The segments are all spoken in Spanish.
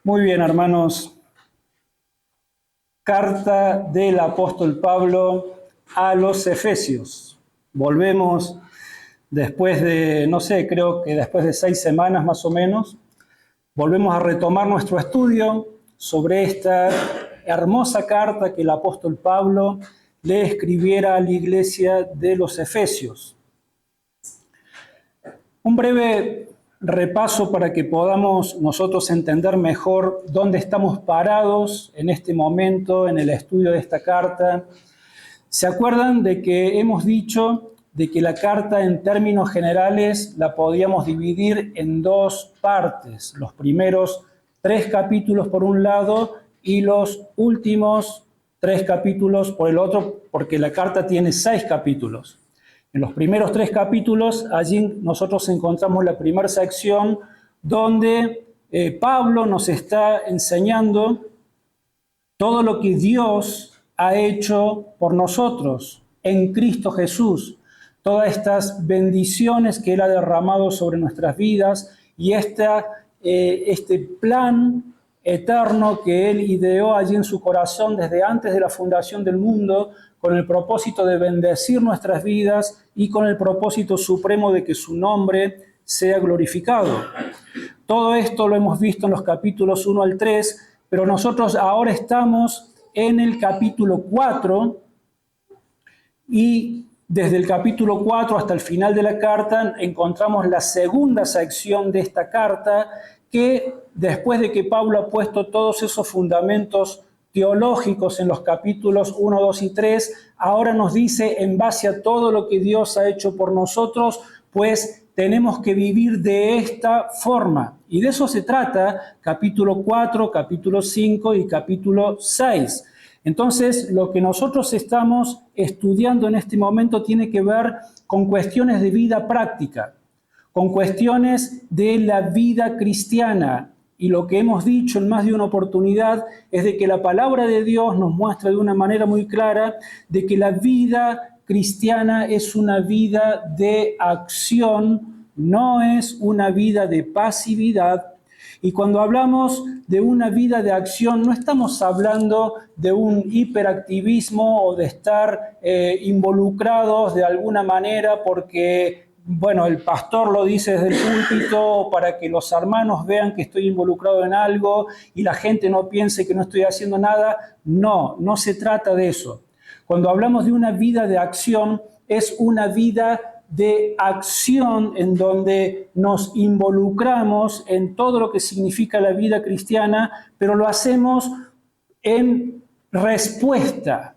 Muy bien, hermanos. Carta del apóstol Pablo a los Efesios. Volvemos después de, creo que después de 6 semanas más o menos, volvemos a retomar nuestro estudio sobre esta hermosa carta que el apóstol Pablo le escribiera a la iglesia de los Efesios. Un breve repaso para que podamos nosotros entender mejor dónde estamos parados en este momento en el estudio de esta carta. ¿Se acuerdan de que hemos dicho de que la carta en términos generales la podíamos dividir en 2 partes? Los primeros 3 capítulos por un lado y los últimos 3 capítulos por el otro, porque la carta tiene 6 capítulos. En los primeros 3 capítulos, allí nosotros encontramos la primera sección donde Pablo nos está enseñando todo lo que Dios ha hecho por nosotros en Cristo Jesús, todas estas bendiciones que Él ha derramado sobre nuestras vidas y este plan eterno que Él ideó allí en su corazón desde antes de la fundación del mundo, con el propósito de bendecir nuestras vidas y con el propósito supremo de que su nombre sea glorificado. Todo esto lo hemos visto en los capítulos 1 al 3, pero nosotros ahora estamos en el capítulo 4 y desde el capítulo 4 hasta el final de la carta encontramos la segunda sección de esta carta que después de que Pablo ha puesto todos esos fundamentos teológicos en los capítulos 1, 2 y 3, ahora nos dice, en base a todo lo que Dios ha hecho por nosotros, pues tenemos que vivir de esta forma. Y de eso se trata capítulo 4, capítulo 5 y capítulo 6. Entonces, lo que nosotros estamos estudiando en este momento tiene que ver con cuestiones de vida práctica, con cuestiones de la vida cristiana. Y lo que hemos dicho en más de una oportunidad es de que la palabra de Dios nos muestra de una manera muy clara de que la vida cristiana es una vida de acción, no es una vida de pasividad. Y cuando hablamos de una vida de acción, no estamos hablando de un hiperactivismo o de estar involucrados de alguna manera porque el pastor lo dice desde el púlpito para que los hermanos vean que estoy involucrado en algo y la gente no piense que no estoy haciendo nada. No se trata de eso. Cuando hablamos de una vida de acción, es una vida de acción en donde nos involucramos en todo lo que significa la vida cristiana, pero lo hacemos en respuesta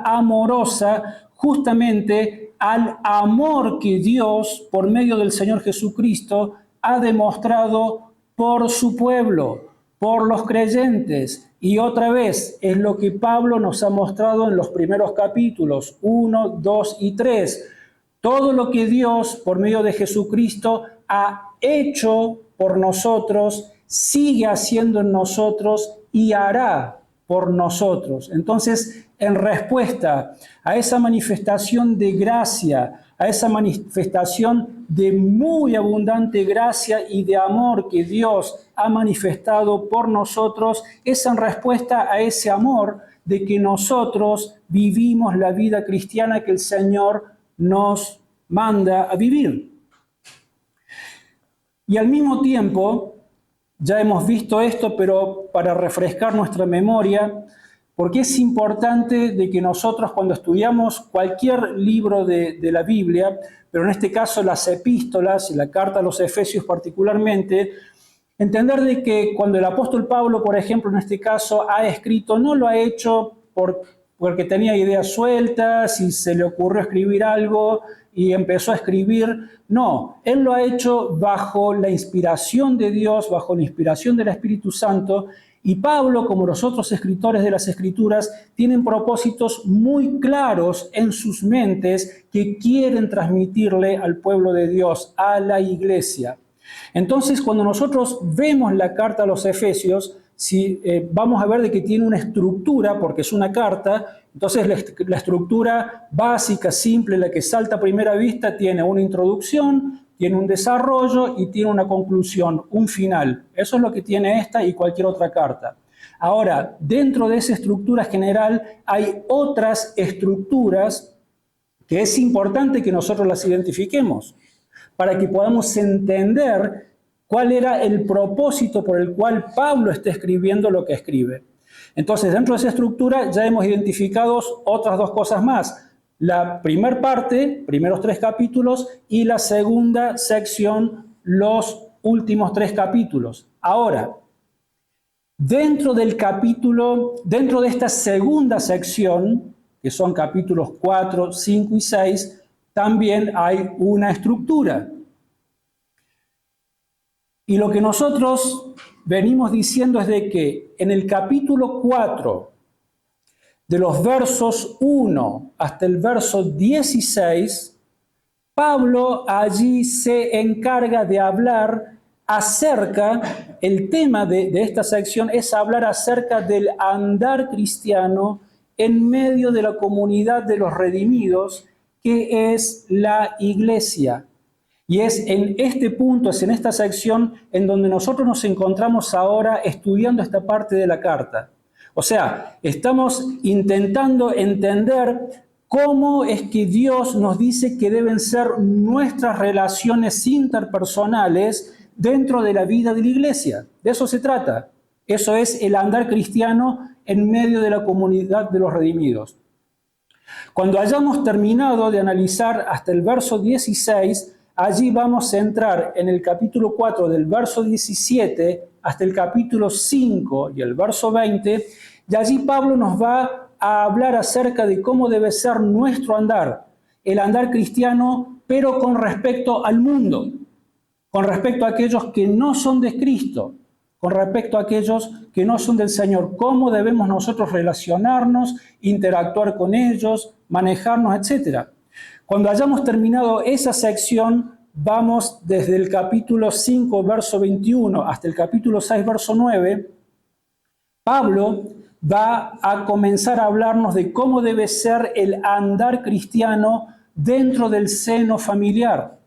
amorosa justamente al amor que Dios, por medio del Señor Jesucristo, ha demostrado por su pueblo, por los creyentes. Y otra vez, es lo que Pablo nos ha mostrado en los primeros capítulos, 1, 2 y 3. Todo lo que Dios, por medio de Jesucristo, ha hecho por nosotros, sigue haciendo en nosotros y hará por nosotros. Entonces, en respuesta a esa manifestación de gracia, a esa manifestación de muy abundante gracia y de amor que Dios ha manifestado por nosotros, es en respuesta a ese amor de que nosotros vivimos la vida cristiana que el Señor nos manda a vivir. Y al mismo tiempo, ya hemos visto esto, pero para refrescar nuestra memoria, porque es importante de que nosotros cuando estudiamos cualquier libro de la Biblia, pero en este caso las epístolas y la carta a los Efesios particularmente, entender de que cuando el apóstol Pablo, por ejemplo, en este caso ha escrito, no lo ha hecho porque tenía ideas sueltas y se le ocurrió escribir algo y empezó a escribir. No, él lo ha hecho bajo la inspiración de Dios, bajo la inspiración del Espíritu Santo. Y Pablo, como los otros escritores de las Escrituras, tienen propósitos muy claros en sus mentes que quieren transmitirle al pueblo de Dios, a la iglesia. Entonces, cuando nosotros vemos la carta a los Efesios, vamos a ver de que tiene una estructura, porque es una carta. Entonces la estructura básica, simple, la que salta a primera vista, tiene una introducción, tiene un desarrollo y tiene una conclusión, un final. Eso es lo que tiene esta y cualquier otra carta. Ahora, dentro de esa estructura general hay otras estructuras que es importante que nosotros las identifiquemos para que podamos entender cuál era el propósito por el cual Pablo está escribiendo lo que escribe. Entonces, dentro de esa estructura ya hemos identificado otras dos cosas más. La primera parte, primeros 3 capítulos, y la segunda sección, los últimos 3 capítulos. Ahora, dentro de esta segunda sección, que son capítulos 4, 5 y 6, también hay una estructura. Y lo que nosotros venimos diciendo es de que en el capítulo 4, de los versos 1 hasta el verso 16, Pablo allí se encarga de hablar acerca, el tema de esta sección es hablar acerca del andar cristiano en medio de la comunidad de los redimidos, que es la iglesia. Y es en este punto, es en esta sección en donde nosotros nos encontramos ahora estudiando esta parte de la carta. O sea, estamos intentando entender cómo es que Dios nos dice que deben ser nuestras relaciones interpersonales dentro de la vida de la iglesia. De eso se trata. Eso es el andar cristiano en medio de la comunidad de los redimidos. Cuando hayamos terminado de analizar hasta el verso 16, allí vamos a entrar en el capítulo 4 del verso 17 hasta el capítulo 5 y el verso 20, y allí Pablo nos va a hablar acerca de cómo debe ser nuestro andar, el andar cristiano, pero con respecto al mundo, con respecto a aquellos que no son de Cristo, con respecto a aquellos que no son del Señor, cómo debemos nosotros relacionarnos, interactuar con ellos, manejarnos, etc. Cuando hayamos terminado esa sección, vamos desde el capítulo 5, verso 21, hasta el capítulo 6, verso 9, Pablo va a comenzar a hablarnos de cómo debe ser el andar cristiano dentro del seno familiar.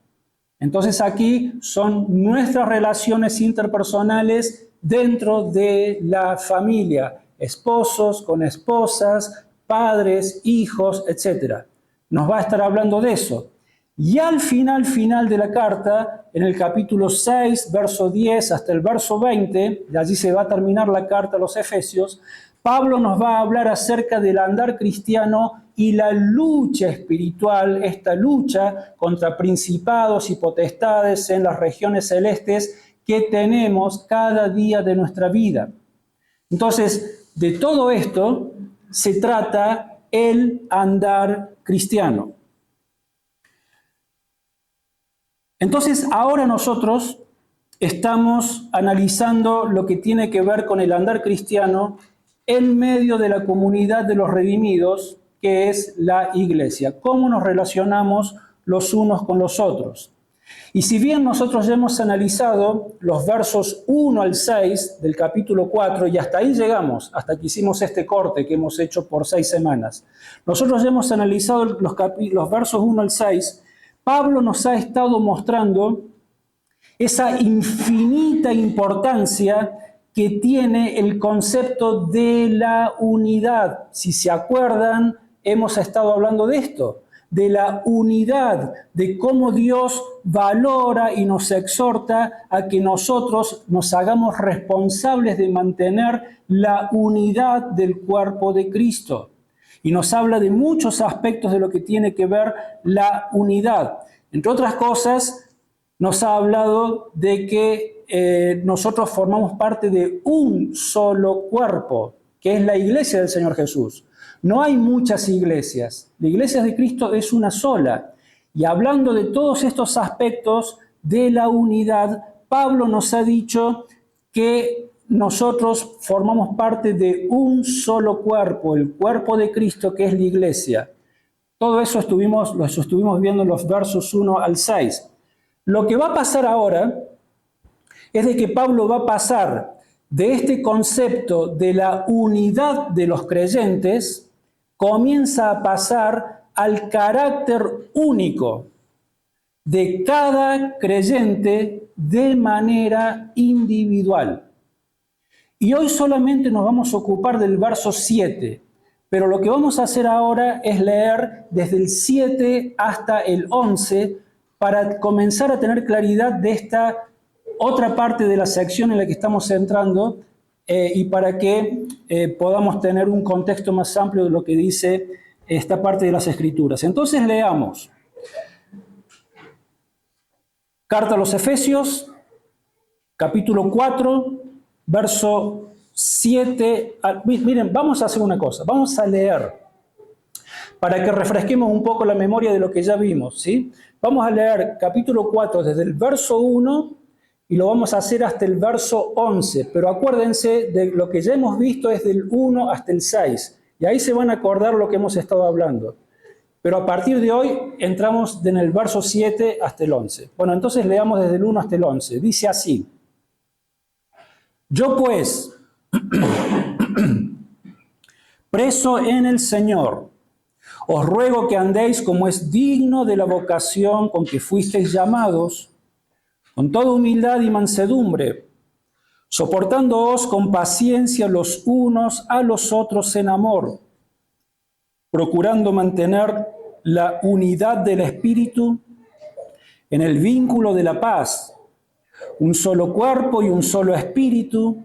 Entonces aquí son nuestras relaciones interpersonales dentro de la familia, esposos con esposas, padres, hijos, etc. Nos va a estar hablando de eso. Y al final de la carta, en el capítulo 6, verso 10 hasta el verso 20, y allí se va a terminar la carta a los Efesios, Pablo nos va a hablar acerca del andar cristiano y la lucha espiritual, esta lucha contra principados y potestades en las regiones celestes que tenemos cada día de nuestra vida. Entonces, de todo esto se trata el andar cristiano. Entonces, ahora nosotros estamos analizando lo que tiene que ver con el andar cristiano en medio de la comunidad de los redimidos, que es la iglesia. ¿Cómo nos relacionamos los unos con los otros? Y si bien nosotros ya hemos analizado los versos 1 al 6 del capítulo 4, y hasta ahí llegamos, hasta que hicimos este corte que hemos hecho por 6 semanas, nosotros ya hemos analizado los versos 1 al 6, Pablo nos ha estado mostrando esa infinita importancia que tiene el concepto de la unidad. Si se acuerdan, hemos estado hablando de esto, de la unidad, de cómo Dios valora y nos exhorta a que nosotros nos hagamos responsables de mantener la unidad del cuerpo de Cristo. Y nos habla de muchos aspectos de lo que tiene que ver la unidad. Entre otras cosas, nos ha hablado de que nosotros formamos parte de un solo cuerpo, que es la iglesia del Señor Jesús. No hay muchas iglesias. La iglesia de Cristo es una sola. Y hablando de todos estos aspectos de la unidad, Pablo nos ha dicho que nosotros formamos parte de un solo cuerpo, el cuerpo de Cristo, que es la iglesia. Todo eso lo estuvimos viendo en los versos 1 al 6. Lo que va a pasar ahora es de que Pablo va a pasar de este concepto de la unidad de los creyentes, comienza a pasar al carácter único de cada creyente de manera individual. Y hoy solamente nos vamos a ocupar del verso 7, pero lo que vamos a hacer ahora es leer desde el 7 hasta el 11 para comenzar a tener claridad de esta otra parte de la sección en la que estamos entrando y para que podamos tener un contexto más amplio de lo que dice esta parte de las Escrituras. Entonces leamos. Carta a los Efesios, capítulo 4, verso 7. Miren, vamos a hacer una cosa, vamos a leer para que refresquemos un poco la memoria de lo que ya vimos, ¿sí? Vamos a leer capítulo 4 desde el verso 1 y lo vamos a hacer hasta el verso 11, pero acuérdense de lo que ya hemos visto es del 1 hasta el 6, y ahí se van a acordar lo que hemos estado hablando. Pero a partir de hoy entramos en el verso 7 hasta el 11. Bueno, entonces leamos desde el 1 hasta el 11. Dice así: Yo pues, preso en el Señor, os ruego que andéis como es digno de la vocación con que fuisteis llamados, con toda humildad y mansedumbre, soportándoos con paciencia los unos a los otros en amor, procurando mantener la unidad del Espíritu en el vínculo de la paz, un solo cuerpo y un solo espíritu,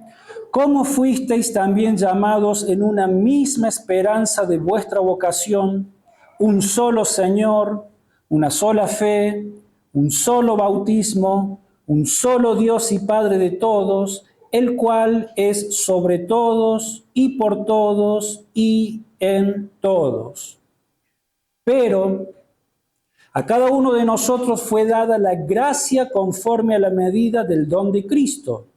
como fuisteis también llamados en una misma esperanza de vuestra vocación, un solo Señor, una sola fe, un solo bautismo, un solo Dios y Padre de todos, el cual es sobre todos y por todos y en todos. Pero a cada uno de nosotros fue dada la gracia conforme a la medida del don de Cristo,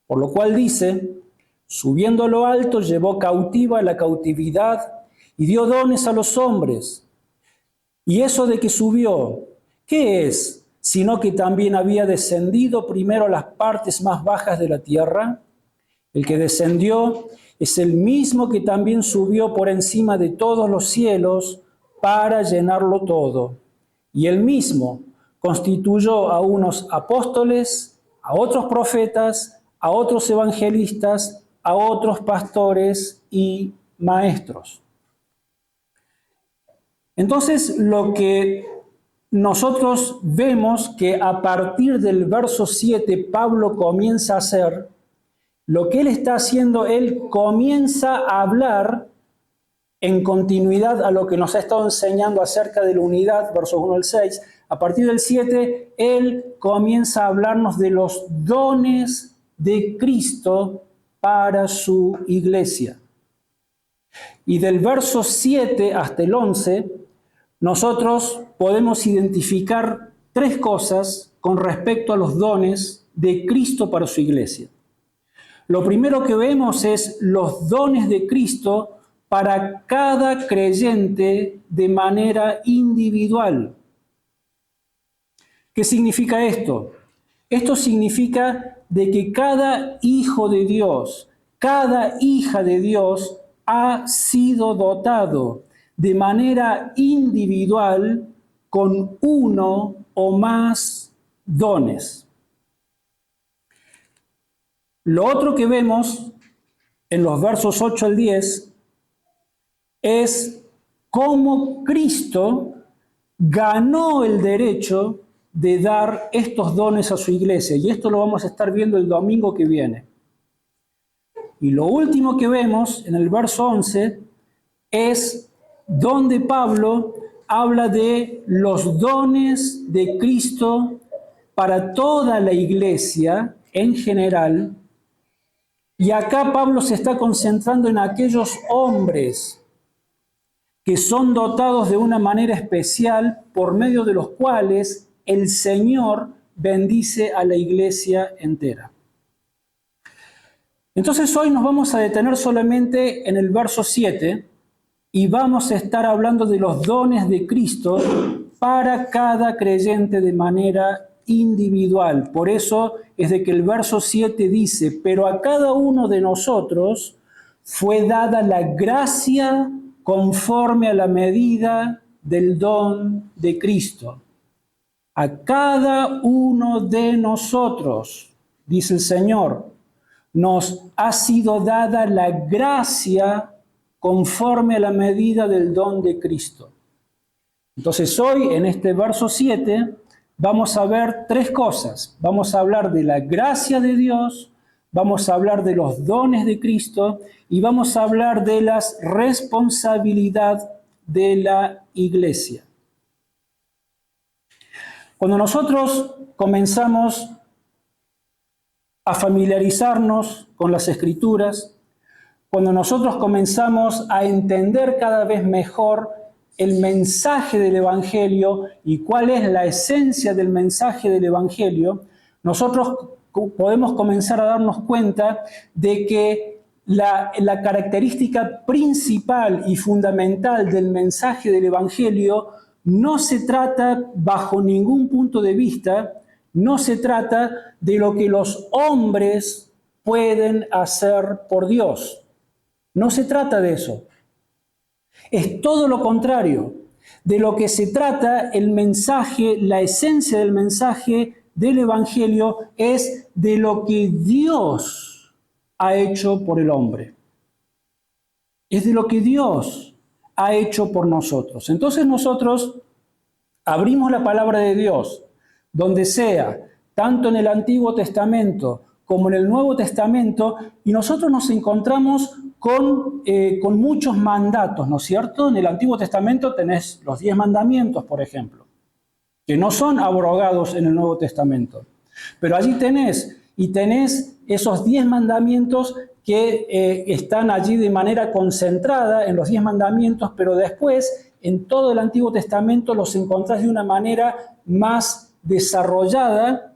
por lo cual dice, subiendo a lo alto llevó cautiva la cautividad y dio dones a los hombres. Y eso de que subió, ¿qué es? Sino que también había descendido primero a las partes más bajas de la tierra. El que descendió es el mismo que también subió por encima de todos los cielos para llenarlo todo. Y él mismo constituyó a unos apóstoles, a otros profetas, a otros evangelistas, a otros pastores y maestros. Entonces, lo que nosotros vemos que a partir del verso 7 Pablo comienza a hacer, lo que él está haciendo, él comienza a hablar en continuidad a lo que nos ha estado enseñando acerca de la unidad, versos 1 al 6. A partir del 7, él comienza a hablarnos de los dones de Cristo para su iglesia. Y del verso 7 hasta el 11, nosotros podemos identificar tres cosas con respecto a los dones de Cristo para su iglesia. Lo primero que vemos es los dones de Cristo para cada creyente de manera individual. ¿Qué significa esto? Esto significa de que cada hijo de Dios, cada hija de Dios ha sido dotado de manera individual con uno o más dones. Lo otro que vemos en los versos 8 al 10 es cómo Cristo ganó el derecho de dar estos dones a su iglesia. Y esto lo vamos a estar viendo el domingo que viene. Y lo último que vemos en el verso 11 es donde Pablo habla de los dones de Cristo para toda la iglesia en general. Y acá Pablo se está concentrando en aquellos hombres que son dotados de una manera especial por medio de los cuales el Señor bendice a la iglesia entera. Entonces hoy nos vamos a detener solamente en el verso 7 y vamos a estar hablando de los dones de Cristo para cada creyente de manera individual. Por eso es de que el verso 7 dice, pero a cada uno de nosotros fue dada la gracia conforme a la medida del don de Cristo. A cada uno de nosotros, dice el Señor, nos ha sido dada la gracia conforme a la medida del don de Cristo. Entonces hoy, en este verso 7, vamos a ver tres cosas. Vamos a hablar de la gracia de Dios, vamos a hablar de los dones de Cristo y vamos a hablar de la responsabilidad de la iglesia. Cuando nosotros comenzamos a familiarizarnos con las Escrituras, cuando nosotros comenzamos a entender cada vez mejor el mensaje del Evangelio y cuál es la esencia del mensaje del Evangelio, nosotros podemos comenzar a darnos cuenta de que la característica principal y fundamental del mensaje del Evangelio no se trata bajo ningún punto de vista, no se trata de lo que los hombres pueden hacer por Dios. No se trata de eso. Es todo lo contrario. De lo que se trata el mensaje, la esencia del mensaje del Evangelio es de lo que Dios ha hecho por el hombre. Es de lo que Dios ha hecho por nosotros. Entonces nosotros abrimos la palabra de Dios, donde sea, tanto en el Antiguo Testamento como en el Nuevo Testamento, y nosotros nos encontramos con muchos mandatos, ¿no es cierto? En el Antiguo Testamento tenés los 10 mandamientos, por ejemplo, que no son abrogados en el Nuevo Testamento. Pero allí tenés esos 10 mandamientos que están allí de manera concentrada en los 10 mandamientos, pero después en todo el Antiguo Testamento los encontrás de una manera más desarrollada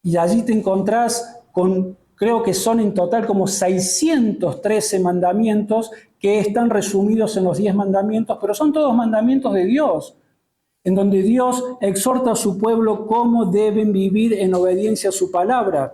y allí te encontrás con, creo que son en total como 613 mandamientos que están resumidos en los 10 mandamientos, pero son todos mandamientos de Dios, en donde Dios exhorta a su pueblo cómo deben vivir en obediencia a su palabra.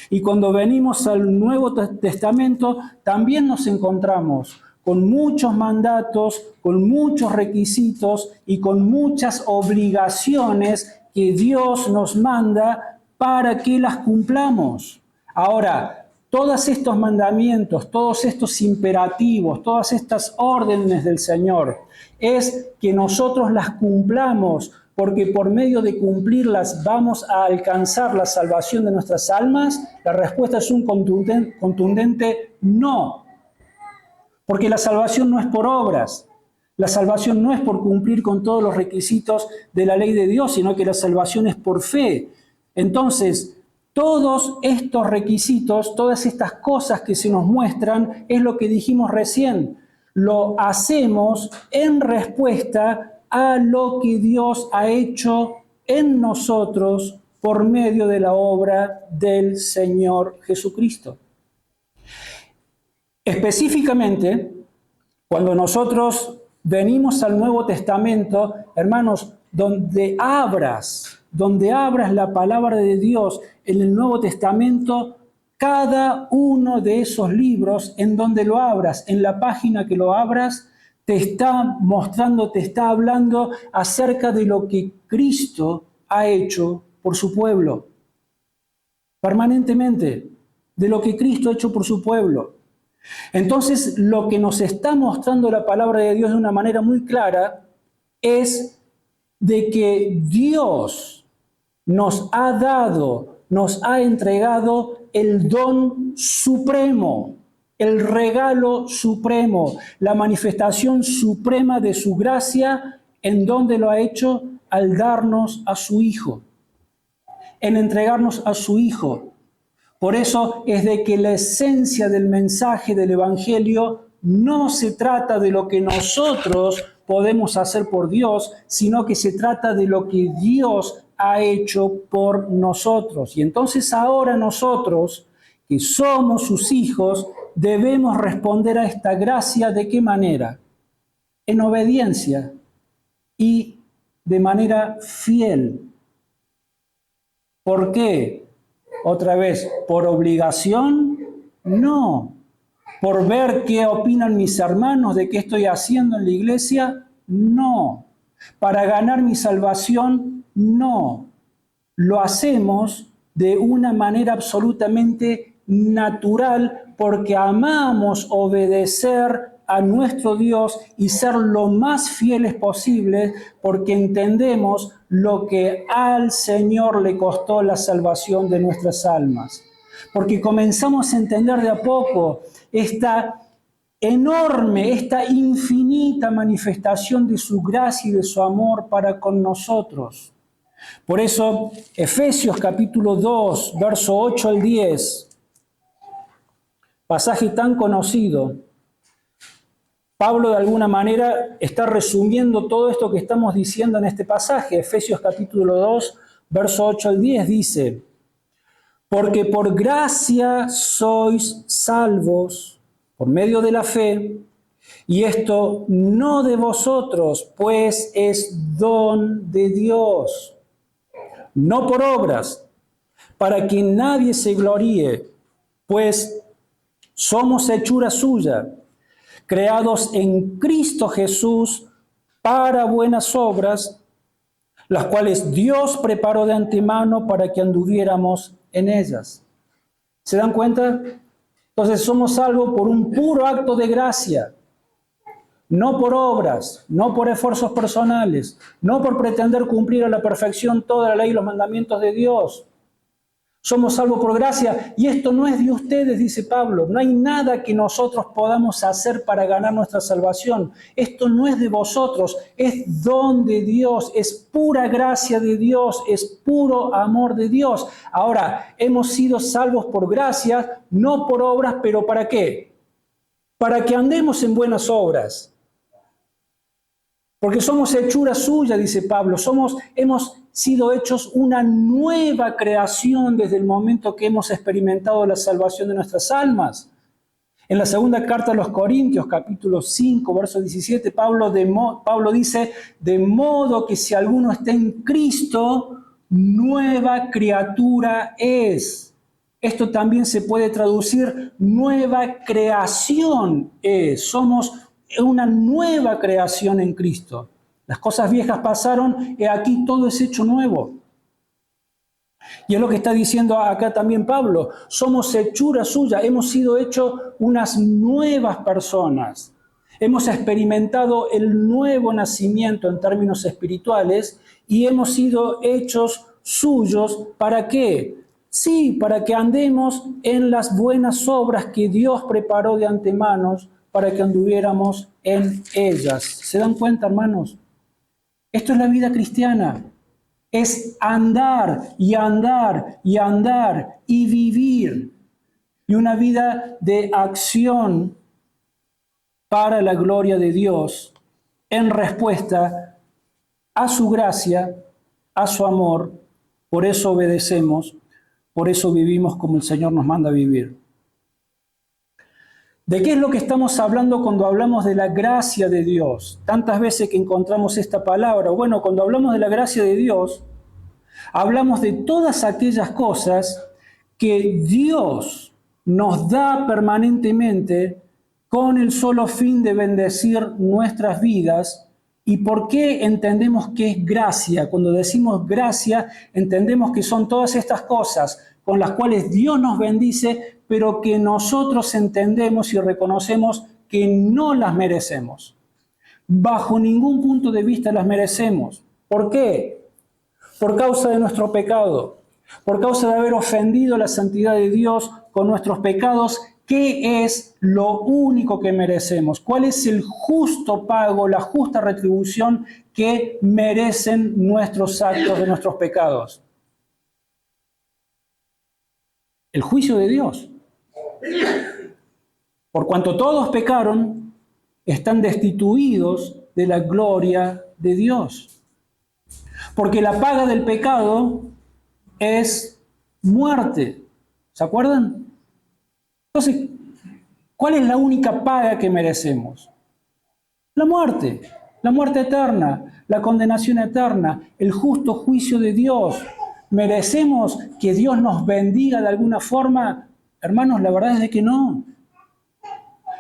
Y cuando venimos al Nuevo Testamento, también nos encontramos con muchos mandatos, con muchos requisitos y con muchas obligaciones que Dios nos manda para que las cumplamos. Ahora, todos estos mandamientos, todos estos imperativos, todas estas órdenes del Señor, es que nosotros las cumplamos, porque por medio de cumplirlas vamos a alcanzar la salvación de nuestras almas. La respuesta es un contundente no. Porque la salvación no es por obras, la salvación no es por cumplir con todos los requisitos de la ley de Dios, sino que la salvación es por fe. Entonces, todos estos requisitos, todas estas cosas que se nos muestran, es lo que dijimos recién. Lo hacemos en respuesta a lo que Dios ha hecho en nosotros por medio de la obra del Señor Jesucristo. Específicamente, cuando nosotros venimos al Nuevo Testamento, hermanos, donde abras la palabra de Dios en el Nuevo Testamento, cada uno de esos libros, en donde lo abras, en la página que lo abras, te está mostrando, te está hablando acerca de lo que Cristo ha hecho por su pueblo. Permanentemente, de lo que Cristo ha hecho por su pueblo. Entonces, lo que nos está mostrando la palabra de Dios de una manera muy clara es de que Dios nos ha dado, nos ha entregado el don supremo, el regalo supremo, la manifestación suprema de su gracia, en donde lo ha hecho al darnos a su Hijo, en entregarnos a su Hijo. Por eso es de que la esencia del mensaje del Evangelio no se trata de lo que nosotros podemos hacer por Dios, sino que se trata de lo que Dios ha hecho por nosotros. Y entonces ahora nosotros, que somos sus hijos, debemos responder a esta gracia ¿de qué manera? En obediencia y de manera fiel. ¿Por qué? Otra vez, ¿por obligación? No. ¿Por ver qué opinan mis hermanos de qué estoy haciendo en la iglesia? No. ¿Para ganar mi salvación? No, lo hacemos de una manera absolutamente natural porque amamos obedecer a nuestro Dios y ser lo más fieles posible porque entendemos lo que al Señor le costó la salvación de nuestras almas. Porque comenzamos a entender de a poco esta enorme, esta infinita manifestación de su gracia y de su amor para con nosotros. Por eso, Efesios capítulo 2, verso 8 al 10, pasaje tan conocido, Pablo de alguna manera está resumiendo todo esto que estamos diciendo en este pasaje. Efesios capítulo 2, verso 8 al 10 dice: porque por gracia sois salvos por medio de la fe, y esto no de vosotros, pues es don de Dios, no por obras, para que nadie se gloríe, pues somos hechura suya, creados en Cristo Jesús para buenas obras, las cuales Dios preparó de antemano para que anduviéramos en ellas. ¿Se dan cuenta? Entonces somos salvos por un puro acto de gracia, no por obras, no por esfuerzos personales, no por pretender cumplir a la perfección toda la ley y los mandamientos de Dios. Somos salvos por gracia y esto no es de ustedes, dice Pablo. No hay nada que nosotros podamos hacer para ganar nuestra salvación. Esto no es de vosotros, es don de Dios, es pura gracia de Dios, es puro amor de Dios. Ahora, hemos sido salvos por gracia, no por obras, pero ¿para qué? Para que andemos en buenas obras. Porque somos hechura suya, dice Pablo, hemos sido hechos una nueva creación desde el momento que hemos experimentado la salvación de nuestras almas. En la segunda carta a los Corintios, capítulo 5, verso 17, Pablo dice, de modo que si alguno está en Cristo, nueva criatura es. Esto también se puede traducir, nueva creación es. Somos una nueva creación en Cristo. Las cosas viejas pasaron y aquí todo es hecho nuevo. Y es lo que está diciendo acá también Pablo. Somos hechura suya, hemos sido hechos unas nuevas personas. Hemos experimentado el nuevo nacimiento en términos espirituales y hemos sido hechos suyos. ¿Para qué? Sí, para que andemos en las buenas obras que Dios preparó de antemano para que anduviéramos en ellas. ¿Se dan cuenta, hermanos? Esto es la vida cristiana. Es andar y andar y andar y vivir. Y una vida de acción para la gloria de Dios en respuesta a su gracia, a su amor. Por eso obedecemos, por eso vivimos como el Señor nos manda vivir. ¿De qué es lo que estamos hablando cuando hablamos de la gracia de Dios? Tantas veces que encontramos esta palabra. Bueno, cuando hablamos de la gracia de Dios, hablamos de todas aquellas cosas que Dios nos da permanentemente con el solo fin de bendecir nuestras vidas. ¿Y por qué entendemos que es gracia? Cuando decimos gracia, entendemos que son todas estas cosas con las cuales Dios nos bendice, pero que nosotros entendemos y reconocemos que no las merecemos. Bajo ningún punto de vista las merecemos. ¿Por qué? Por causa de nuestro pecado, por causa de haber ofendido la santidad de Dios con nuestros pecados. ¿Qué es lo único que merecemos? ¿Cuál es el justo pago, la justa retribución que merecen nuestros actos de nuestros pecados? El juicio de Dios. Por cuanto todos pecaron, están destituidos de la gloria de Dios. Porque la paga del pecado es muerte. ¿Se acuerdan? Entonces, ¿cuál es la única paga que merecemos? La muerte eterna, la condenación eterna, el justo juicio de Dios. ¿Merecemos que Dios nos bendiga de alguna forma? Hermanos, la verdad es de que no.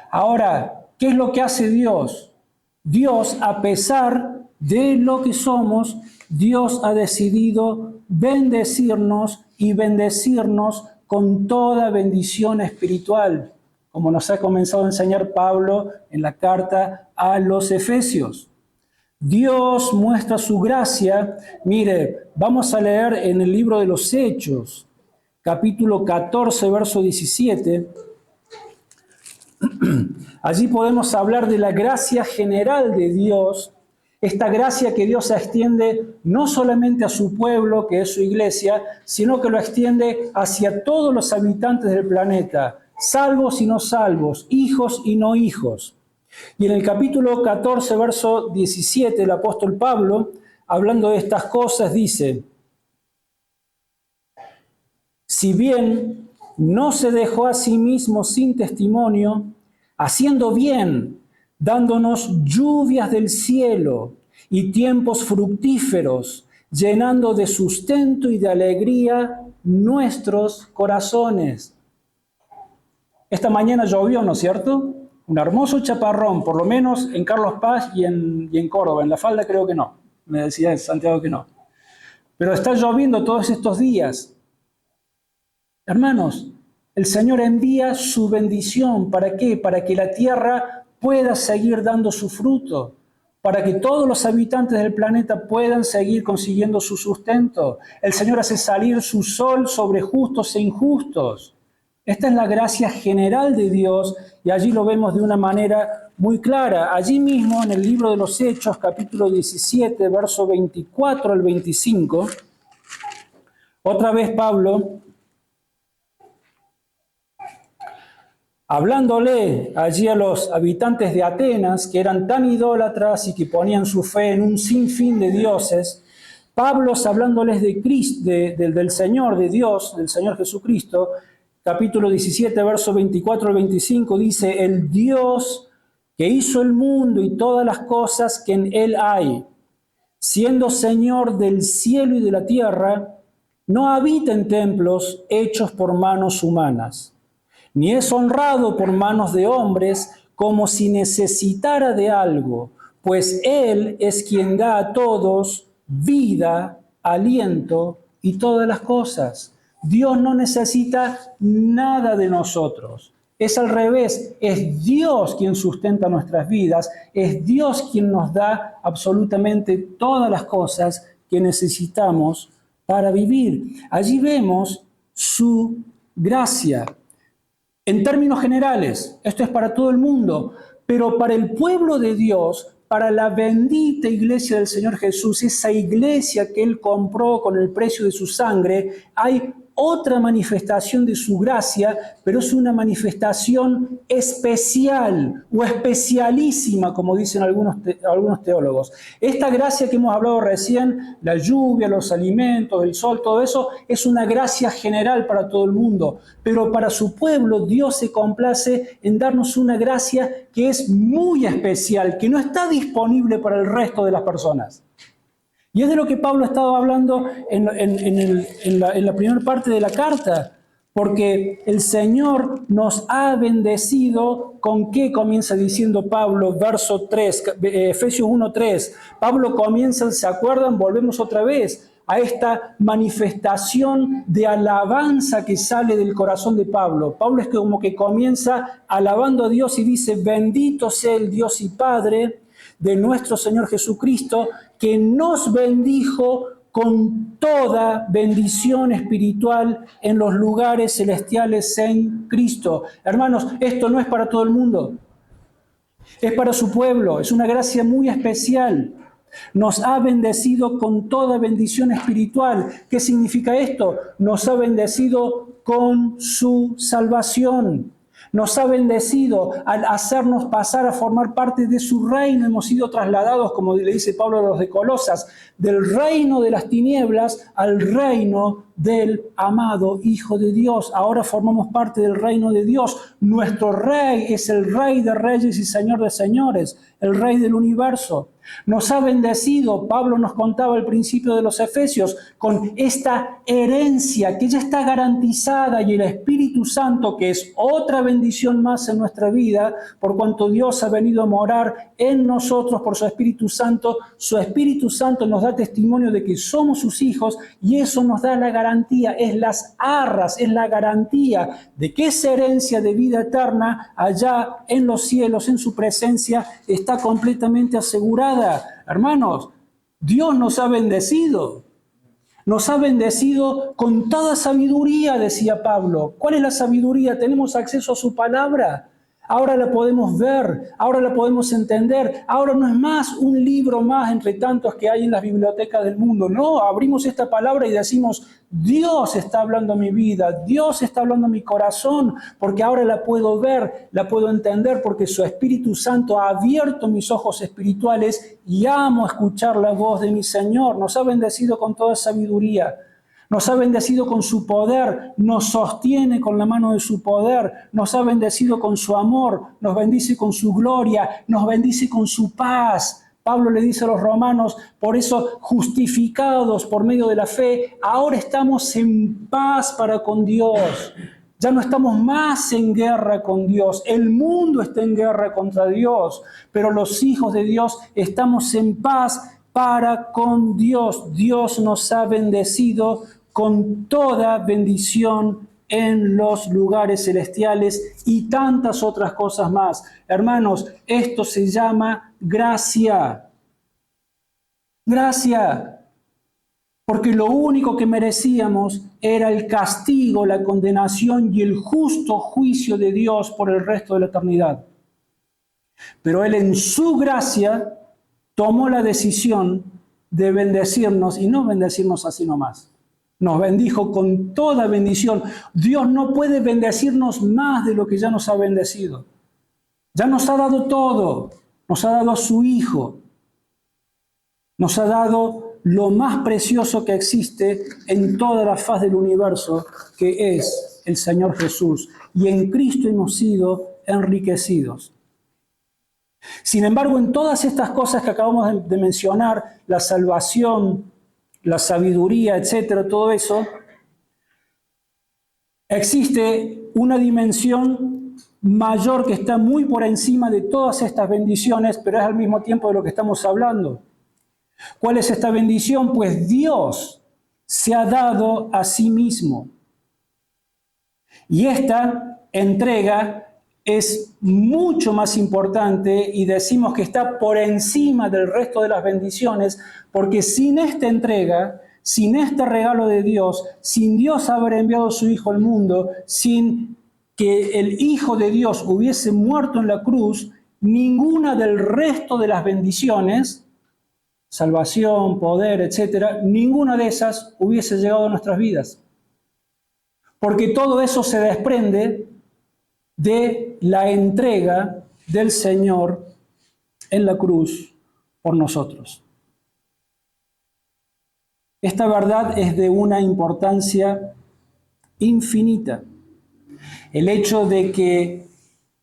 Ahora, ¿qué es lo que hace Dios? Dios, a pesar de lo que somos, Dios ha decidido bendecirnos y bendecirnos con toda bendición espiritual, como nos ha comenzado a enseñar Pablo en la carta a los Efesios. Dios muestra su gracia. Mire, vamos a leer en el libro de los Hechos, capítulo 14, verso 17. Allí podemos hablar de la gracia general de Dios, esta gracia que Dios extiende no solamente a su pueblo, que es su iglesia, sino que lo extiende hacia todos los habitantes del planeta, salvos y no salvos, hijos y no hijos. Y en el capítulo 14, verso 17, el apóstol Pablo, hablando de estas cosas, dice: si bien no se dejó a sí mismo sin testimonio, haciendo bien, dándonos lluvias del cielo y tiempos fructíferos, llenando de sustento y de alegría nuestros corazones. Esta mañana llovió, ¿no es cierto? Un hermoso chaparrón, por lo menos en Carlos Paz y en Córdoba. En La Falda creo que no. Me decía Santiago que no. Pero está lloviendo todos estos días. Hermanos, el Señor envía su bendición. ¿Para qué? Para que la tierra pueda seguir dando su fruto. Para que todos los habitantes del planeta puedan seguir consiguiendo su sustento. El Señor hace salir su sol sobre justos e injustos. Esta es la gracia general de Dios y allí lo vemos de una manera muy clara. Allí mismo en el libro de los Hechos, capítulo 17, verso 24 al 25, otra vez Pablo, hablándole allí a los habitantes de Atenas, que eran tan idólatras y que ponían su fe en un sinfín de dioses, Pablo, hablándoles de Cristo, del Señor, de Dios, del Señor Jesucristo, capítulo 17, verso 24 al 25, dice: el Dios que hizo el mundo y todas las cosas que en él hay, siendo Señor del cielo y de la tierra, no habita en templos hechos por manos humanas, ni es honrado por manos de hombres como si necesitara de algo, pues Él es quien da a todos vida, aliento y todas las cosas. Dios no necesita nada de nosotros. Es al revés, es Dios quien sustenta nuestras vidas, es Dios quien nos da absolutamente todas las cosas que necesitamos para vivir. Allí vemos su gracia. En términos generales, esto es para todo el mundo, pero para el pueblo de Dios, para la bendita iglesia del Señor Jesús, esa iglesia que Él compró con el precio de su sangre, hay otra manifestación de su gracia, pero es una manifestación especial o especialísima, como dicen algunos teólogos. Esta gracia que hemos hablado recién, la lluvia, los alimentos, el sol, todo eso, es una gracia general para todo el mundo, pero para su pueblo Dios se complace en darnos una gracia que es muy especial, que no está disponible para el resto de las personas. Y es de lo que Pablo ha estado hablando en la primera parte de la carta, porque el Señor nos ha bendecido. ¿Con qué comienza diciendo Pablo? Verso 3, Efesios 1:3. Pablo comienza, ¿se acuerdan? Volvemos otra vez a esta manifestación de alabanza que sale del corazón de Pablo. Pablo es como que comienza alabando a Dios y dice: bendito sea el Dios y Padre de nuestro Señor Jesucristo, que nos bendijo con toda bendición espiritual en los lugares celestiales en Cristo. Hermanos, esto no es para todo el mundo, es para su pueblo, es una gracia muy especial. Nos ha bendecido con toda bendición espiritual. ¿Qué significa esto? Nos ha bendecido con su salvación. Nos ha bendecido al hacernos pasar a formar parte de su reino. Hemos sido trasladados, como le dice Pablo a los de Colosas, del reino de las tinieblas al reino del amado Hijo de Dios. Ahora formamos parte del reino de Dios. Nuestro Rey es el Rey de reyes y Señor de señores, el Rey del universo. Nos ha bendecido, Pablo nos contaba al principio de los Efesios, con esta herencia que ya está garantizada, y el Espíritu Santo, que es otra bendición más en nuestra vida, por cuanto Dios ha venido a morar en nosotros por su Espíritu Santo. Su Espíritu Santo nos da testimonio de que somos sus hijos, y eso nos da la garantía, es las arras, es la garantía de que esa herencia de vida eterna allá en los cielos, en su presencia, está completamente asegurada. Hermanos, Dios nos ha bendecido. Nos ha bendecido con toda sabiduría, decía Pablo. ¿Cuál es la sabiduría? Tenemos acceso a su palabra. Ahora la podemos ver, ahora la podemos entender. Ahora no es más un libro más entre tantos que hay en las bibliotecas del mundo. No, abrimos esta palabra y decimos, Dios está hablando a mi vida, Dios está hablando a mi corazón, porque ahora la puedo ver, la puedo entender, porque su Espíritu Santo ha abierto mis ojos espirituales y amo escuchar la voz de mi Señor. Nos ha bendecido con toda sabiduría. Nos ha bendecido con su poder, nos sostiene con la mano de su poder, nos ha bendecido con su amor, nos bendice con su gloria, nos bendice con su paz. Pablo le dice a los romanos, por eso justificados por medio de la fe, ahora estamos en paz para con Dios. Ya no estamos más en guerra con Dios. El mundo está en guerra contra Dios, pero los hijos de Dios estamos en paz para con Dios. Dios nos ha bendecido con toda bendición en los lugares celestiales y tantas otras cosas más. Hermanos, esto se llama gracia. Gracia. Porque lo único que merecíamos era el castigo, la condenación y el justo juicio de Dios por el resto de la eternidad. Pero Él en su gracia tomó la decisión de bendecirnos, y no bendecirnos así nomás. Nos bendijo con toda bendición. Dios no puede bendecirnos más de lo que ya nos ha bendecido. Ya nos ha dado todo. Nos ha dado a su Hijo. Nos ha dado lo más precioso que existe en toda la faz del universo, que es el Señor Jesús. Y en Cristo hemos sido enriquecidos. Sin embargo, en todas estas cosas que acabamos de mencionar, la salvación, la sabiduría, etcétera, todo eso, existe una dimensión mayor que está muy por encima de todas estas bendiciones, pero es al mismo tiempo de lo que estamos hablando. ¿Cuál es esta bendición? Pues Dios se ha dado a sí mismo. Y esta entrega es mucho más importante, y decimos que está por encima del resto de las bendiciones, porque sin esta entrega, sin este regalo de Dios, sin Dios haber enviado a su Hijo al mundo, sin que el Hijo de Dios hubiese muerto en la cruz, ninguna del resto de las bendiciones, salvación, poder, etcétera, ninguna de esas hubiese llegado a nuestras vidas. Porque todo eso se desprende de la entrega del Señor en la cruz por nosotros. Esta verdad es de una importancia infinita. El hecho de que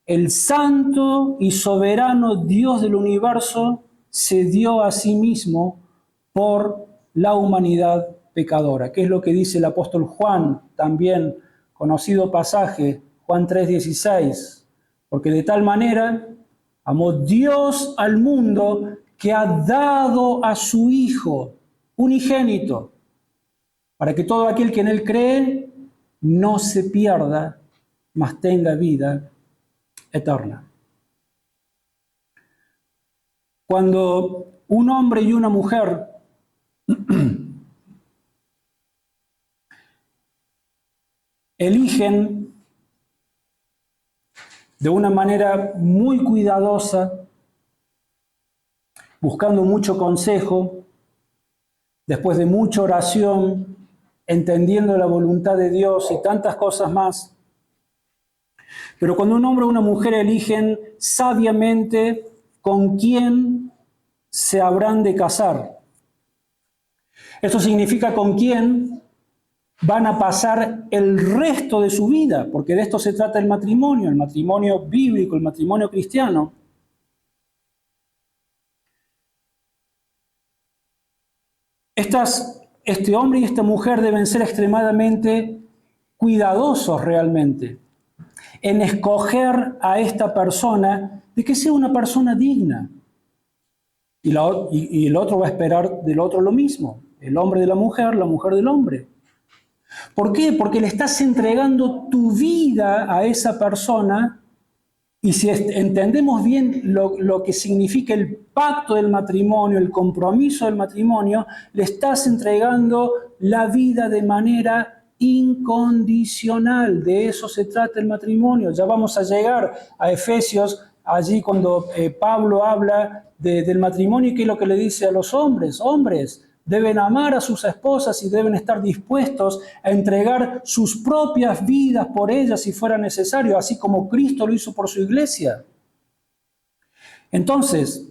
el santo y soberano Dios del universo se dio a sí mismo por la humanidad pecadora, que es lo que dice el apóstol Juan, también conocido pasaje, Juan 3:16, porque de tal manera amó Dios al mundo que ha dado a su Hijo unigénito, para que todo aquel que en Él cree no se pierda, mas tenga vida eterna. Cuando un hombre y una mujer eligen de una manera muy cuidadosa, buscando mucho consejo, después de mucha oración, entendiendo la voluntad de Dios y tantas cosas más. Pero cuando un hombre o una mujer eligen sabiamente con quién se habrán de casar, esto significa con quién van a pasar el resto de su vida, porque de esto se trata el matrimonio bíblico, el matrimonio cristiano. Este hombre y esta mujer deben ser extremadamente cuidadosos realmente en escoger a esta persona de que sea una persona digna. Y el otro va a esperar del otro lo mismo, el hombre de la mujer del hombre. ¿Por qué? Porque le estás entregando tu vida a esa persona, y si entendemos bien lo que significa el pacto del matrimonio, el compromiso del matrimonio, le estás entregando la vida de manera incondicional. De eso se trata el matrimonio. Ya vamos a llegar a Efesios, allí cuando Pablo habla del matrimonio, y qué es lo que le dice a los hombres. Hombres, deben amar a sus esposas y deben estar dispuestos a entregar sus propias vidas por ellas si fuera necesario, así como Cristo lo hizo por su iglesia. Entonces,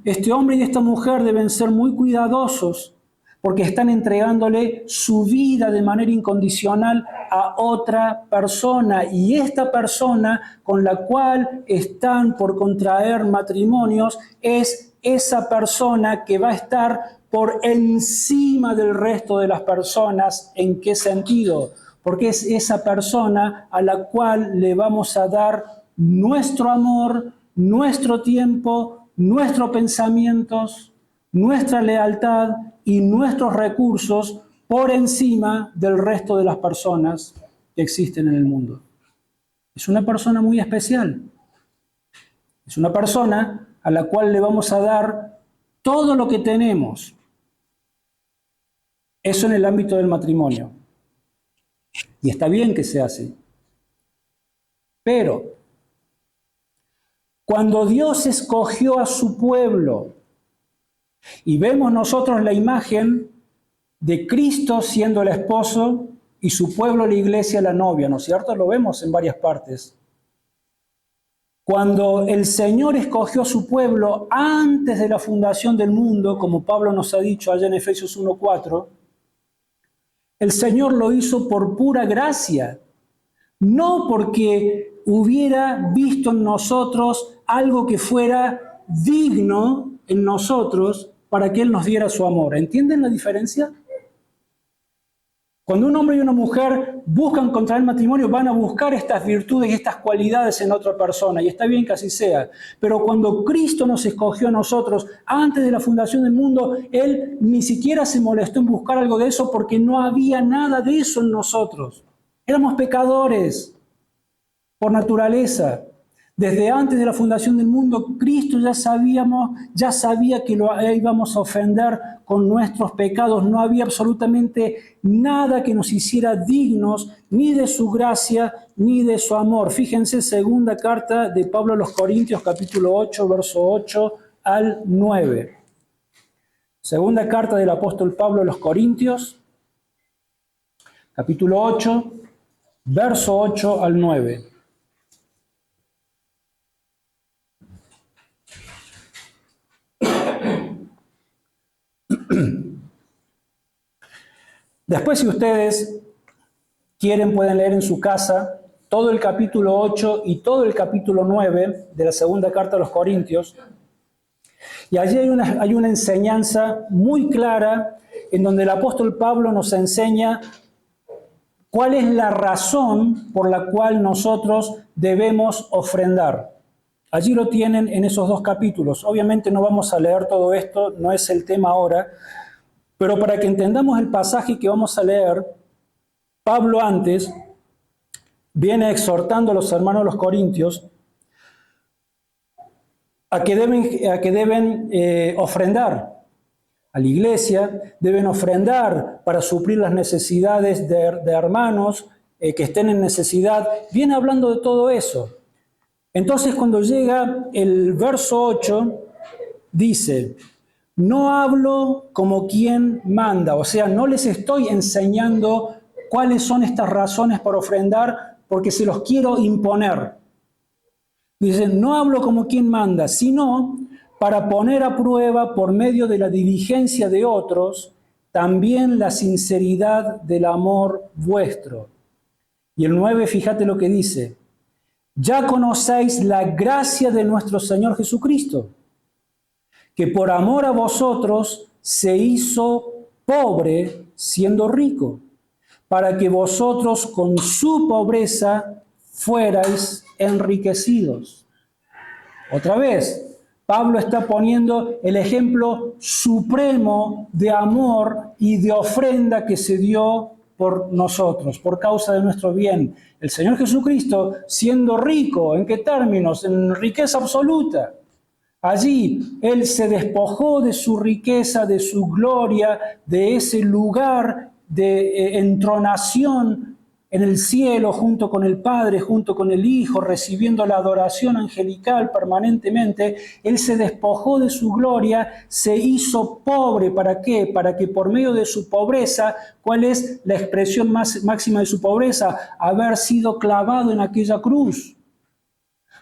este hombre y esta mujer deben ser muy cuidadosos porque están entregándole su vida de manera incondicional a otra persona, y esta persona con la cual están por contraer matrimonios es esa persona que va a estar por encima del resto de las personas. ¿En qué sentido? Porque es esa persona a la cual le vamos a dar nuestro amor, nuestro tiempo, nuestros pensamientos, nuestra lealtad y nuestros recursos por encima del resto de las personas que existen en el mundo. Es una persona muy especial. Es una persona a la cual le vamos a dar todo lo que tenemos. Eso en el ámbito del matrimonio. Y está bien que sea así. Pero cuando Dios escogió a su pueblo, y vemos nosotros la imagen de Cristo siendo el esposo y su pueblo, la iglesia, la novia, ¿no es cierto? Lo vemos en varias partes. Cuando el Señor escogió a su pueblo antes de la fundación del mundo, como Pablo nos ha dicho allá en Efesios 1:4, el Señor lo hizo por pura gracia, no porque hubiera visto en nosotros algo que fuera digno en nosotros para que Él nos diera su amor. ¿Entienden la diferencia? Cuando un hombre y una mujer buscan contraer matrimonio, van a buscar estas virtudes y estas cualidades en otra persona, y está bien que así sea. Pero cuando Cristo nos escogió a nosotros antes de la fundación del mundo, Él ni siquiera se molestó en buscar algo de eso, porque no había nada de eso en nosotros. Éramos pecadores por naturaleza. Desde antes de la fundación del mundo, Cristo ya sabía que lo íbamos a ofender con nuestros pecados. No había absolutamente nada que nos hiciera dignos ni de su gracia ni de su amor. Fíjense, segunda carta de Pablo a los Corintios, capítulo 8, verso 8 al 9. Segunda carta del apóstol Pablo a los Corintios, capítulo 8, verso 8 al 9. Después, si ustedes quieren, pueden leer en su casa todo el capítulo 8 y todo el capítulo 9 de la segunda carta a los Corintios. Y allí hay una enseñanza muy clara en donde el apóstol Pablo nos enseña cuál es la razón por la cual nosotros debemos ofrendar. Allí lo tienen en esos dos capítulos. Obviamente no vamos a leer todo esto, no es el tema ahora, pero para que entendamos el pasaje que vamos a leer, Pablo antes viene exhortando a los hermanos de los Corintios a que deben ofrendar a la iglesia, deben ofrendar para suplir las necesidades de hermanos que estén en necesidad. Viene hablando de todo eso. Entonces, cuando llega el verso 8, dice: no hablo como quien manda, o sea, no les estoy enseñando cuáles son estas razones para ofrendar porque se los quiero imponer. Dice, no hablo como quien manda, sino para poner a prueba por medio de la diligencia de otros también la sinceridad del amor vuestro. Y el 9, fíjate lo que dice. Ya conocéis la gracia de nuestro Señor Jesucristo, que por amor a vosotros se hizo pobre siendo rico, para que vosotros con su pobreza fuerais enriquecidos. Otra vez, Pablo está poniendo el ejemplo supremo de amor y de ofrenda que se dio por nosotros, por causa de nuestro bien. El Señor Jesucristo, siendo rico, ¿en qué términos? En riqueza absoluta. Allí Él se despojó de su riqueza, de su gloria, de ese lugar de entronación en el cielo junto con el Padre, junto con el Hijo, recibiendo la adoración angelical permanentemente. Él se despojó de su gloria, se hizo pobre. ¿Para qué? Para que por medio de su pobreza, ¿cuál es la expresión máxima de su pobreza? Haber sido clavado en aquella cruz.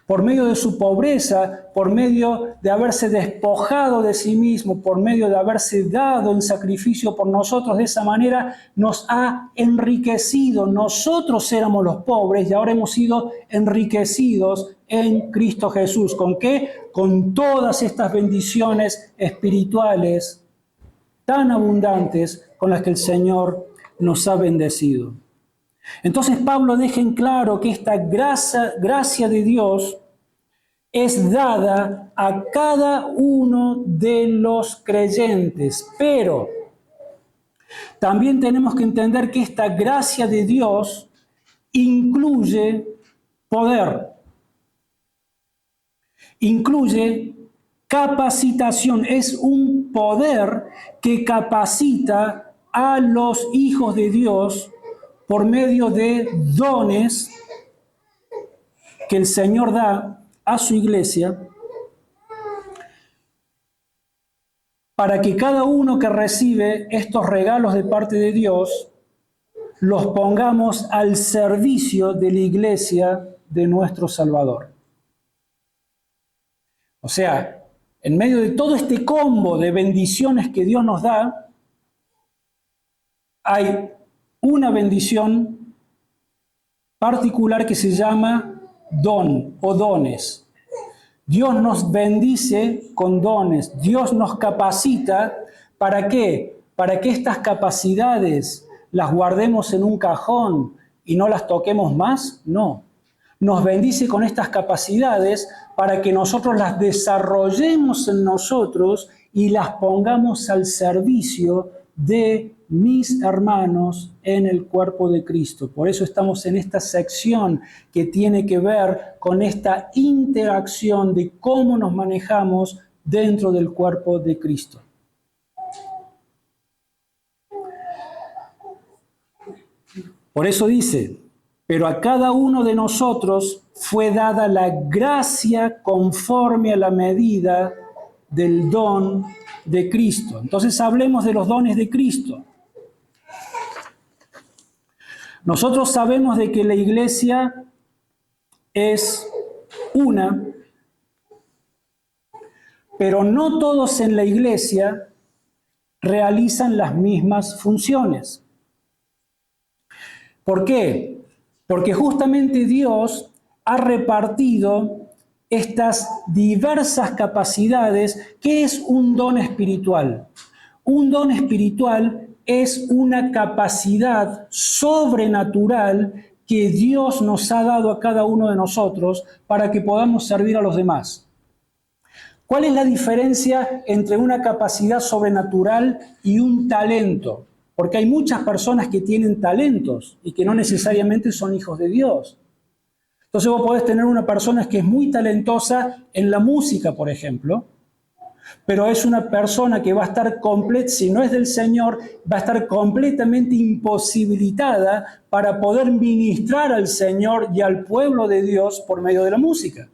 Por medio de su pobreza, por medio de haberse despojado de sí mismo, por medio de haberse dado en sacrificio por nosotros, de esa manera nos ha enriquecido. Nosotros éramos los pobres y ahora hemos sido enriquecidos en Cristo Jesús. ¿Con qué? Con todas estas bendiciones espirituales tan abundantes con las que el Señor nos ha bendecido. Entonces Pablo deja en claro que esta gracia de Dios es dada a cada uno de los creyentes, pero también tenemos que entender que esta gracia de Dios incluye poder, incluye capacitación, es un poder que capacita a los hijos de Dios por medio de dones que el Señor da a su iglesia, para que cada uno que recibe estos regalos de parte de Dios, los pongamos al servicio de la iglesia de nuestro Salvador. O sea, en medio de todo este combo de bendiciones que Dios nos da, hay una bendición particular que se llama don o dones. Dios nos bendice con dones. Dios nos capacita. ¿Para qué? Para que estas capacidades las guardemos en un cajón y no las toquemos más. No. Nos bendice con estas capacidades para que nosotros las desarrollemos en nosotros y las pongamos al servicio de mis hermanos en el cuerpo de Cristo. Por eso estamos en esta sección que tiene que ver con esta interacción de cómo nos manejamos dentro del cuerpo de Cristo. Por eso dice, pero a cada uno de nosotros fue dada la gracia conforme a la medida del don de Cristo. Entonces hablemos de los dones de Cristo. Nosotros sabemos de que la iglesia es una, pero no todos en la iglesia realizan las mismas funciones. ¿Por qué? Porque justamente Dios ha repartido estas diversas capacidades. ¿Qué es un don espiritual? Un don espiritual es una capacidad sobrenatural que Dios nos ha dado a cada uno de nosotros para que podamos servir a los demás. ¿Cuál es la diferencia entre una capacidad sobrenatural y un talento? Porque hay muchas personas que tienen talentos y que no necesariamente son hijos de Dios. Entonces vos podés tener una persona que es muy talentosa en la música, por ejemplo, pero es una persona que va a estar si no es del Señor, va a estar completamente imposibilitada para poder ministrar al Señor y al pueblo de Dios por medio de la música.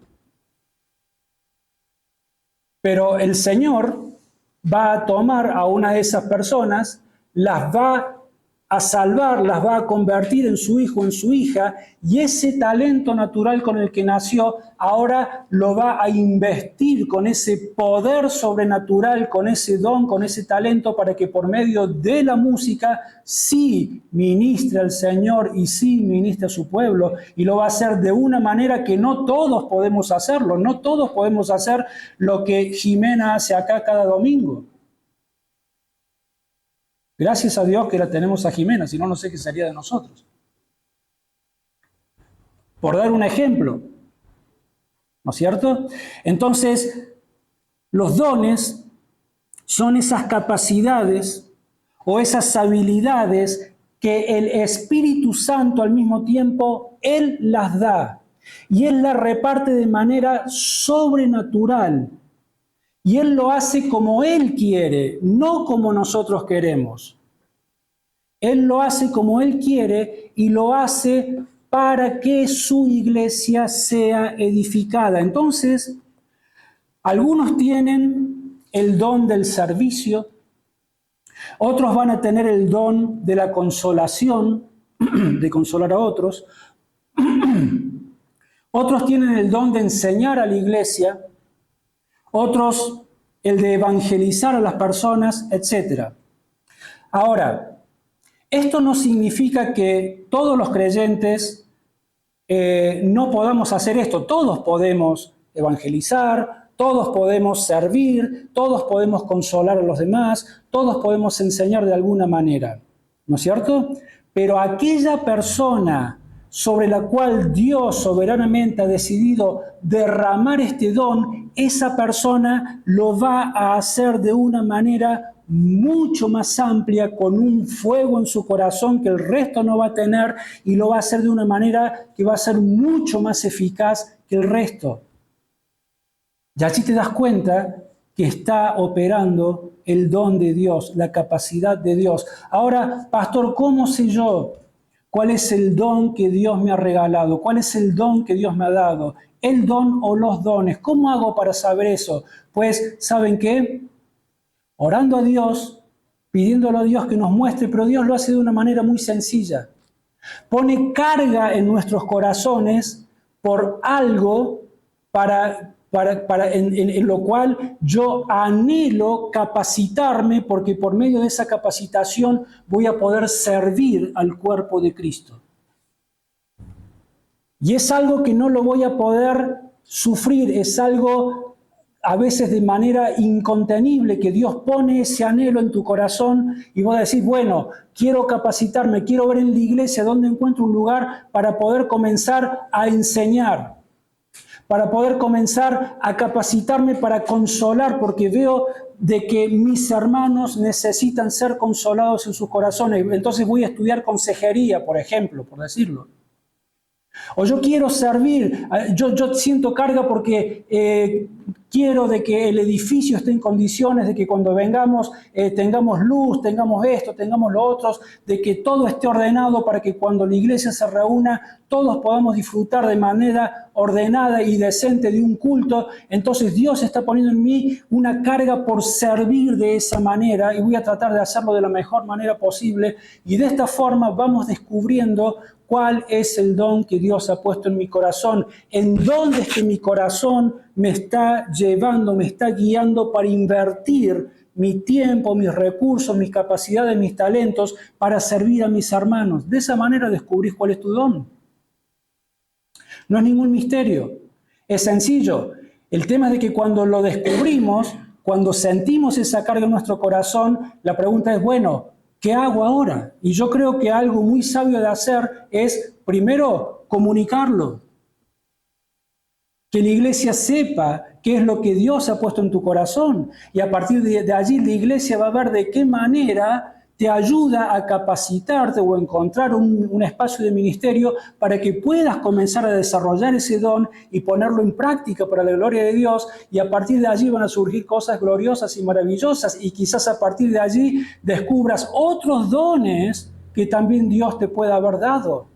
Pero el Señor va a tomar a una de esas personas, las va a salvar, las va a convertir en su hijo, en su hija, y ese talento natural con el que nació, ahora lo va a investir con ese poder sobrenatural, con ese don, con ese talento, para que por medio de la música sí ministre al Señor y sí ministre a su pueblo, y lo va a hacer de una manera que no todos podemos hacerlo, no todos podemos hacer lo que Jimena hace acá cada domingo. Gracias a Dios que la tenemos a Jimena, si no, no sé qué sería de nosotros. Por dar un ejemplo, ¿no es cierto? Entonces, los dones son esas capacidades o esas habilidades que el Espíritu Santo al mismo tiempo, Él las da y Él las reparte de manera sobrenatural. Y Él lo hace como Él quiere, no como nosotros queremos. Él lo hace como Él quiere y lo hace para que su iglesia sea edificada. Entonces, algunos tienen el don del servicio, otros van a tener el don de la consolación, de consolar a otros, otros tienen el don de enseñar a la iglesia, otros el de evangelizar a las personas, etc. Ahora, esto no significa que todos los creyentes no podamos hacer esto. Todos podemos evangelizar, todos podemos servir, todos podemos consolar a los demás, todos podemos enseñar de alguna manera, ¿no es cierto? Pero aquella persona sobre la cual Dios soberanamente ha decidido derramar este don, esa persona lo va a hacer de una manera mucho más amplia, con un fuego en su corazón que el resto no va a tener, y lo va a hacer de una manera que va a ser mucho más eficaz que el resto. Y allí te das cuenta que está operando el don de Dios, la capacidad de Dios. Ahora, pastor, ¿cómo sé yo cuál es el don que Dios me ha regalado? ¿Cuál es el don que Dios me ha dado? ¿El don o los dones? ¿Cómo hago para saber eso? Pues, ¿saben qué? Orando a Dios, pidiéndole a Dios que nos muestre, pero Dios lo hace de una manera muy sencilla. Pone carga en nuestros corazones por algo en lo cual yo anhelo capacitarme, porque por medio de esa capacitación voy a poder servir al cuerpo de Cristo. Y es algo que no lo voy a poder sufrir, es algo a veces de manera incontenible, que Dios pone ese anhelo en tu corazón y vos decís, bueno, quiero capacitarme, quiero ver en la iglesia dónde encuentro un lugar para poder comenzar a enseñar, para poder comenzar a capacitarme para consolar, porque veo de que mis hermanos necesitan ser consolados en sus corazones. Entonces voy a estudiar consejería, por ejemplo, por decirlo. O yo quiero servir, yo siento carga porque quiero de que el edificio esté en condiciones, de que cuando vengamos tengamos luz, tengamos esto, tengamos lo otro, de que todo esté ordenado para que cuando la iglesia se reúna todos podamos disfrutar de manera ordenada y decente de un culto. Entonces Dios está poniendo en mí una carga por servir de esa manera y voy a tratar de hacerlo de la mejor manera posible, y de esta forma vamos descubriendo cuál es el don que Dios ha puesto en mi corazón, en dónde es que mi corazón me está llevando, me está guiando para invertir mi tiempo, mis recursos, mis capacidades, mis talentos para servir a mis hermanos. De esa manera descubrís cuál es tu don. No es ningún misterio, es sencillo. El tema es de que cuando lo descubrimos, cuando sentimos esa carga en nuestro corazón, la pregunta es, bueno, ¿qué hago ahora? Y yo creo que algo muy sabio de hacer es, primero, comunicarlo. Que la iglesia sepa qué es lo que Dios ha puesto en tu corazón. Y a partir de allí la iglesia va a ver de qué manera te ayuda a capacitarte o encontrar un espacio de ministerio para que puedas comenzar a desarrollar ese don y ponerlo en práctica para la gloria de Dios. Y a partir de allí van a surgir cosas gloriosas y maravillosas, y quizás a partir de allí descubras otros dones que también Dios te pueda haber dado.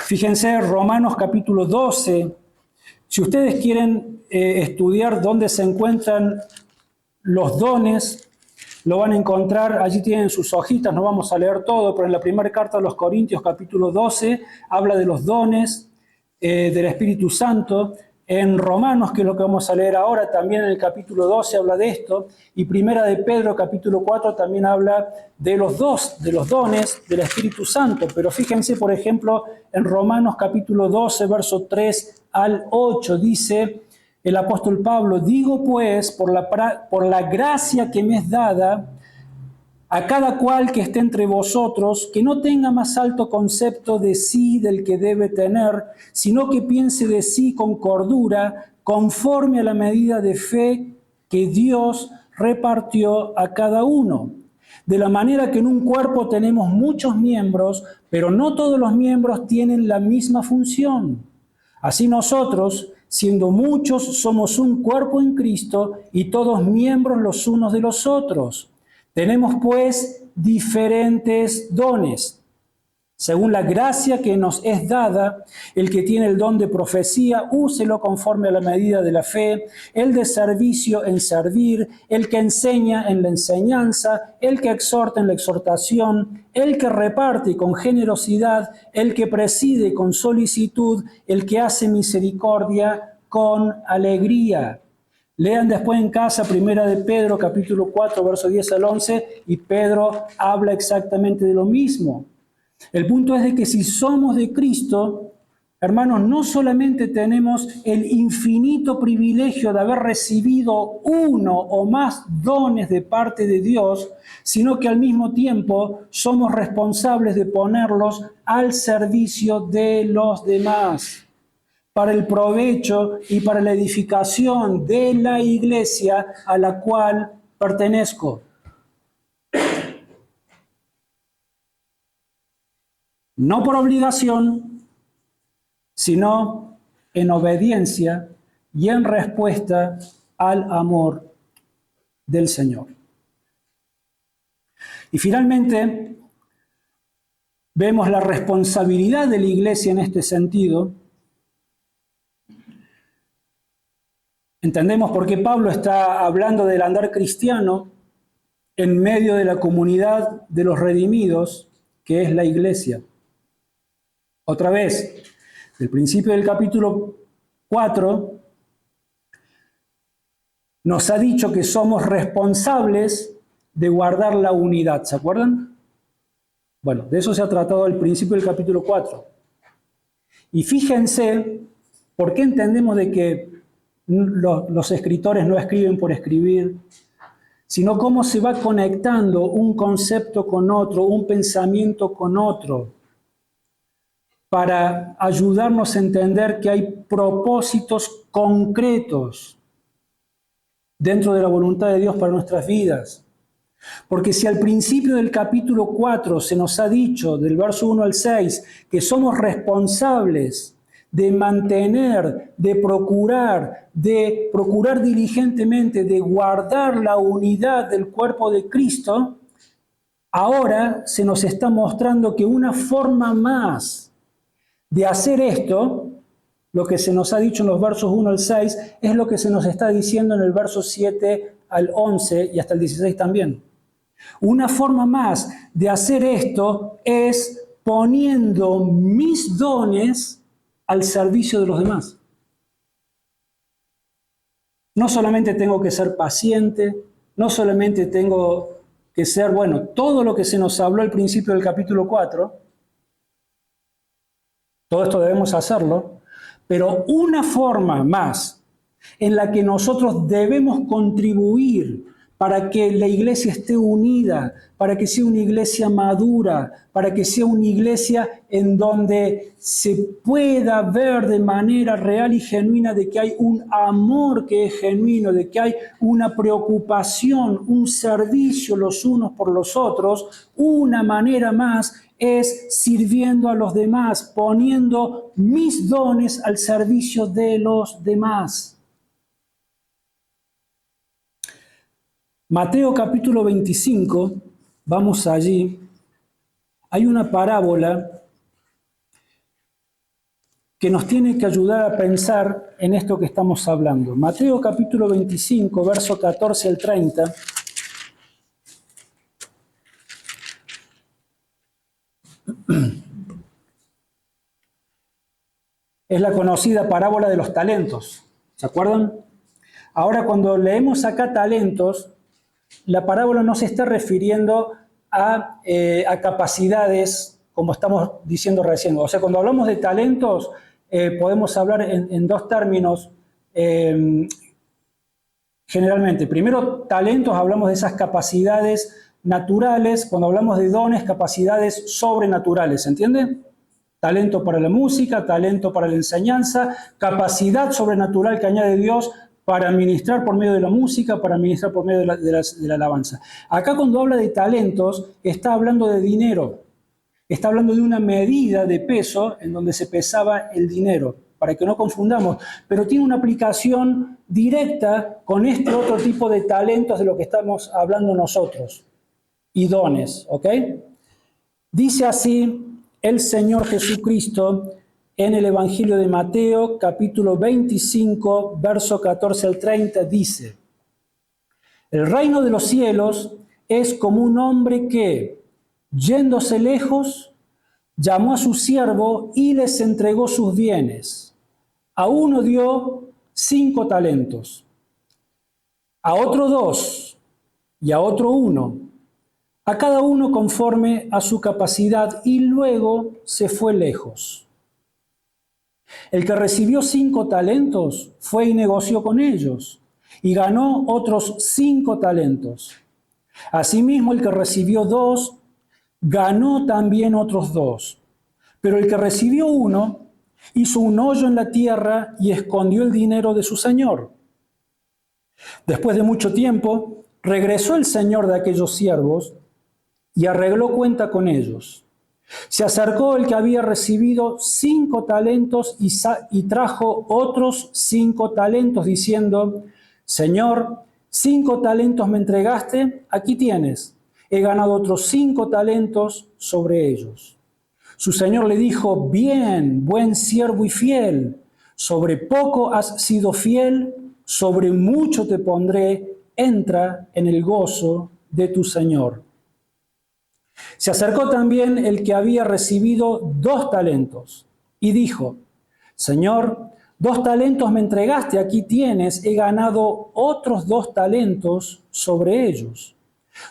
Fíjense, Romanos capítulo 12, si ustedes quieren estudiar dónde se encuentran los dones, lo van a encontrar, allí tienen sus hojitas, no vamos a leer todo, pero en la primera carta a los Corintios, capítulo 12, habla de los dones del Espíritu Santo. En Romanos, que es lo que vamos a leer ahora, también en el capítulo 12 habla de esto, y Primera de Pedro, capítulo 4, también habla de los dones del Espíritu Santo. Pero fíjense, por ejemplo, en Romanos capítulo 12, verso 3 al 8, dice el apóstol Pablo: digo pues, por la gracia que me es dada, a cada cual que esté entre vosotros, que no tenga más alto concepto de sí del que debe tener, sino que piense de sí con cordura, conforme a la medida de fe que Dios repartió a cada uno. De la manera que en un cuerpo tenemos muchos miembros, pero no todos los miembros tienen la misma función. Así nosotros, siendo muchos, somos un cuerpo en Cristo y todos miembros los unos de los otros. Tenemos pues diferentes dones, según la gracia que nos es dada. El que tiene el don de profecía, úselo conforme a la medida de la fe; el de servicio, en servir; el que enseña, en la enseñanza; el que exhorta, en la exhortación; el que reparte, con generosidad; el que preside, con solicitud; el que hace misericordia, con alegría. Lean después en casa Primera de Pedro, capítulo 4, versos 10 al 11, y Pedro habla exactamente de lo mismo. El punto es de que si somos de Cristo, hermanos, no solamente tenemos el infinito privilegio de haber recibido uno o más dones de parte de Dios, sino que al mismo tiempo somos responsables de ponerlos al servicio de los demás, para el provecho y para la edificación de la iglesia a la cual pertenezco. No por obligación, sino en obediencia y en respuesta al amor del Señor. Y finalmente, vemos la responsabilidad de la iglesia en este sentido. Entendemos por qué Pablo está hablando del andar cristiano en medio de la comunidad de los redimidos, que es la iglesia. Otra vez, del principio del capítulo 4, nos ha dicho que somos responsables de guardar la unidad. ¿Se acuerdan? Bueno, de eso se ha tratado al principio del capítulo 4. Y fíjense por qué entendemos de que los escritores no escriben por escribir, sino cómo se va conectando un concepto con otro, un pensamiento con otro, para ayudarnos a entender que hay propósitos concretos dentro de la voluntad de Dios para nuestras vidas. Porque si al principio del capítulo 4 se nos ha dicho, del verso 1 al 6, que somos responsables de mantener, de procurar diligentemente, de guardar la unidad del cuerpo de Cristo, ahora se nos está mostrando que una forma más de hacer esto, lo que se nos ha dicho en los versos 1 al 6, es lo que se nos está diciendo en el verso 7 al 11 y hasta el 16 también. Una forma más de hacer esto es poniendo mis dones al servicio de los demás. No solamente tengo que ser paciente, no solamente tengo que ser, todo lo que se nos habló al principio del capítulo 4, todo esto debemos hacerlo, pero una forma más en la que nosotros debemos contribuir para que la iglesia esté unida, para que sea una iglesia madura, para que sea una iglesia en donde se pueda ver de manera real y genuina de que hay un amor que es genuino, de que hay una preocupación, un servicio los unos por los otros. Una manera más es sirviendo a los demás, poniendo mis dones al servicio de los demás. Mateo capítulo 25, vamos allí, hay una parábola que nos tiene que ayudar a pensar en esto que estamos hablando. Mateo capítulo 25, verso 14 al 30. Es la conocida parábola de los talentos. ¿Se acuerdan? Ahora, cuando leemos acá talentos, la parábola no se está refiriendo a capacidades, como estamos diciendo recién. O sea, cuando hablamos de talentos, podemos hablar en dos términos. Generalmente, primero, talentos, hablamos de esas capacidades naturales. Cuando hablamos de dones, capacidades sobrenaturales, ¿se entiende? Talento para la música, talento para la enseñanza, capacidad sobrenatural que añade Dios para ministrar por medio de la música, para ministrar por medio de la alabanza. Acá cuando habla de talentos, está hablando de dinero, está hablando de una medida de peso en donde se pesaba el dinero, para que no confundamos, pero tiene una aplicación directa con este otro tipo de talentos de lo que estamos hablando nosotros, y dones, ¿ok? Dice así el Señor Jesucristo en el Evangelio de Mateo, capítulo 25, verso 14 al 30, dice: el reino de los cielos es como un hombre que, yéndose lejos, llamó a su siervo y les entregó sus bienes. A uno dio 5 talentos, a otro 2 y a otro 1. A cada uno conforme a su capacidad, y luego se fue lejos. El que recibió 5 talentos fue y negoció con ellos, y ganó otros 5 talentos. Asimismo, el que recibió 2, ganó también otros 2. Pero el que recibió 1, hizo un hoyo en la tierra y escondió el dinero de su señor. Después de mucho tiempo, regresó el señor de aquellos siervos y arregló cuenta con ellos. Se acercó el que había recibido 5 talentos y trajo otros 5 talentos, diciendo: Señor, 5 talentos me entregaste, aquí tienes. He ganado otros 5 talentos sobre ellos. Su señor le dijo: bien, buen siervo y fiel. Sobre poco has sido fiel, sobre mucho te pondré. Entra en el gozo de tu señor. Se acercó también el que había recibido 2 talentos y dijo: Señor, 2 talentos me entregaste, aquí tienes, he ganado otros 2 talentos sobre ellos.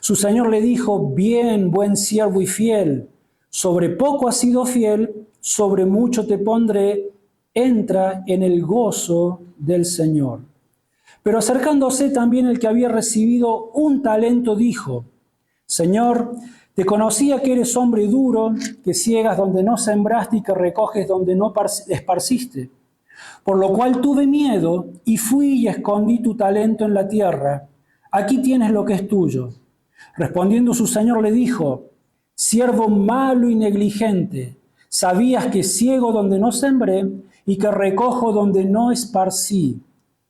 Su señor le dijo: bien, buen siervo y fiel, sobre poco has sido fiel, sobre mucho te pondré, entra en el gozo del Señor. Pero acercándose también el que había recibido 1 talento dijo: Señor, te conocía que eres hombre duro, que ciegas donde no sembraste y que recoges donde no esparciste. Por lo cual tuve miedo y fui y escondí tu talento en la tierra. Aquí tienes lo que es tuyo. Respondiendo su señor le dijo: siervo malo y negligente, sabías que ciego donde no sembré y que recojo donde no esparcí.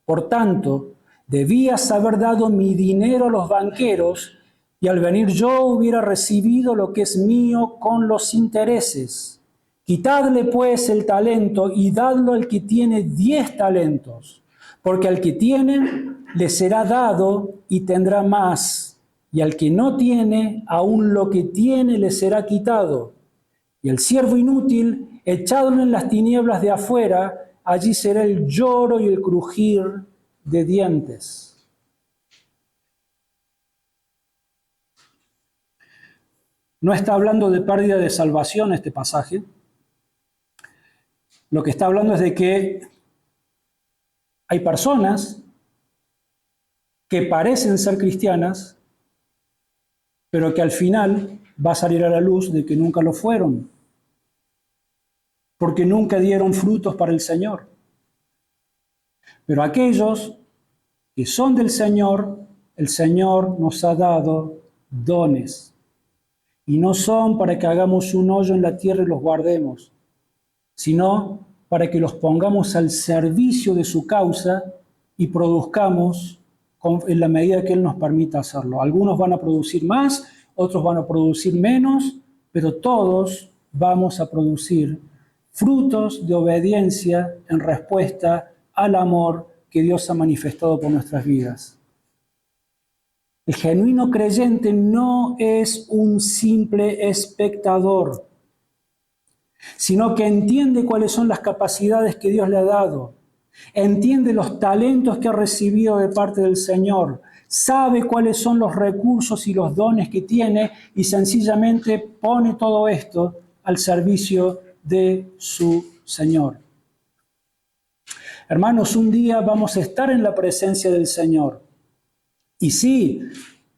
Por tanto, debías haber dado mi dinero a los banqueros, y al venir yo hubiera recibido lo que es mío con los intereses. Quitadle pues el talento y dadlo al que tiene 10 talentos, porque al que tiene le será dado y tendrá más, y al que no tiene, aún lo que tiene le será quitado. Y el siervo inútil, echadlo en las tinieblas de afuera, allí será el lloro y el crujir de dientes. No está hablando de pérdida de salvación este pasaje. Lo que está hablando es de que hay personas que parecen ser cristianas, pero que al final va a salir a la luz de que nunca lo fueron, porque nunca dieron frutos para el Señor. Pero aquellos que son del Señor, el Señor nos ha dado dones. Y no son para que hagamos un hoyo en la tierra y los guardemos, sino para que los pongamos al servicio de su causa y produzcamos en la medida que Él nos permita hacerlo. Algunos van a producir más, otros van a producir menos, pero todos vamos a producir frutos de obediencia en respuesta al amor que Dios ha manifestado por nuestras vidas. El genuino creyente no es un simple espectador, sino que entiende cuáles son las capacidades que Dios le ha dado, entiende los talentos que ha recibido de parte del Señor, sabe cuáles son los recursos y los dones que tiene y sencillamente pone todo esto al servicio de su Señor. Hermanos, un día vamos a estar en la presencia del Señor. Y sí,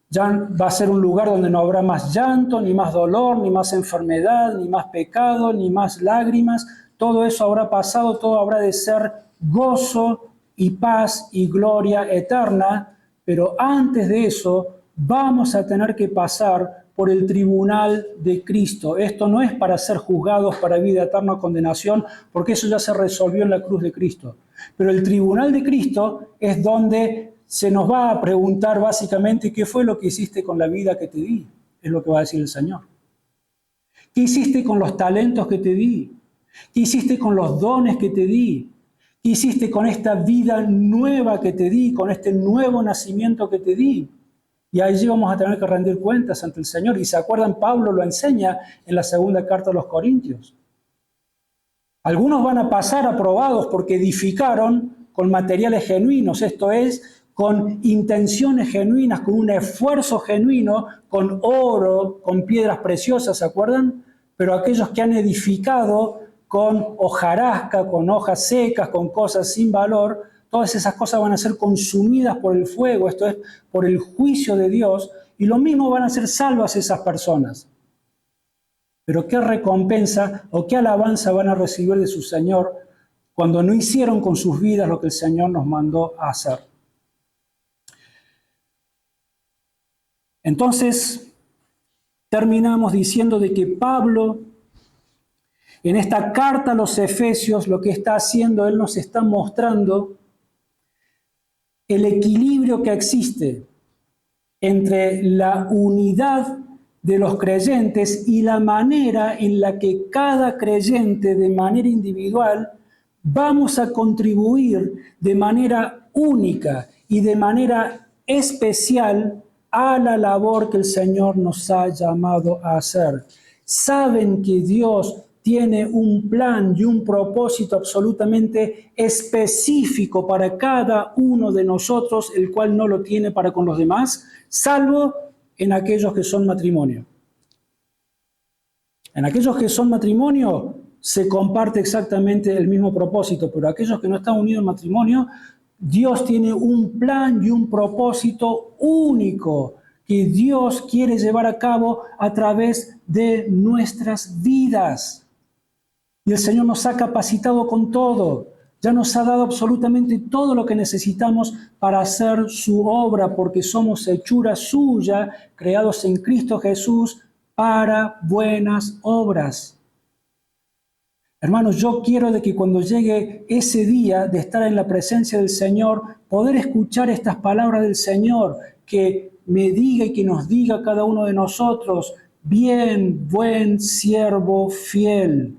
ya va a ser un lugar donde no habrá más llanto, ni más dolor, ni más enfermedad, ni más pecado, ni más lágrimas. Todo eso habrá pasado, todo habrá de ser gozo y paz y gloria eterna. Pero antes de eso, vamos a tener que pasar por el tribunal de Cristo. Esto no es para ser juzgados para vida eterna o condenación, porque eso ya se resolvió en la cruz de Cristo. Pero el tribunal de Cristo es donde se nos va a preguntar básicamente qué fue lo que hiciste con la vida que te di, es lo que va a decir el Señor. ¿Qué hiciste con los talentos que te di? ¿Qué hiciste con los dones que te di? ¿Qué hiciste con esta vida nueva que te di, con este nuevo nacimiento que te di? Y allí vamos a tener que rendir cuentas ante el Señor. Y se acuerdan, Pablo lo enseña en la segunda carta a los Corintios. Algunos van a pasar aprobados porque edificaron con materiales genuinos, esto es, con intenciones genuinas, con un esfuerzo genuino, con oro, con piedras preciosas, ¿se acuerdan? Pero aquellos que han edificado con hojarasca, con hojas secas, con cosas sin valor, todas esas cosas van a ser consumidas por el fuego, esto es, por el juicio de Dios, y lo mismo van a ser salvas esas personas. Pero ¿qué recompensa o qué alabanza van a recibir de su Señor cuando no hicieron con sus vidas lo que el Señor nos mandó a hacer? Entonces, terminamos diciendo de que Pablo, en esta carta a los Efesios, lo que está haciendo, él nos está mostrando el equilibrio que existe entre la unidad de los creyentes y la manera en la que cada creyente de manera individual vamos a contribuir de manera única y de manera especial a la labor que el Señor nos ha llamado a hacer. Saben que Dios tiene un plan y un propósito absolutamente específico para cada uno de nosotros, el cual no lo tiene para con los demás, salvo en aquellos que son matrimonio. En aquellos que son matrimonio se comparte exactamente el mismo propósito, pero aquellos que no están unidos en matrimonio, Dios tiene un plan y un propósito único que Dios quiere llevar a cabo a través de nuestras vidas. Y el Señor nos ha capacitado con todo. Ya nos ha dado absolutamente todo lo que necesitamos para hacer su obra, porque somos hechura suya, creados en Cristo Jesús para buenas obras. Hermanos, yo quiero de que cuando llegue ese día de estar en la presencia del Señor, poder escuchar estas palabras del Señor, que me diga y que nos diga a cada uno de nosotros: bien, buen siervo fiel.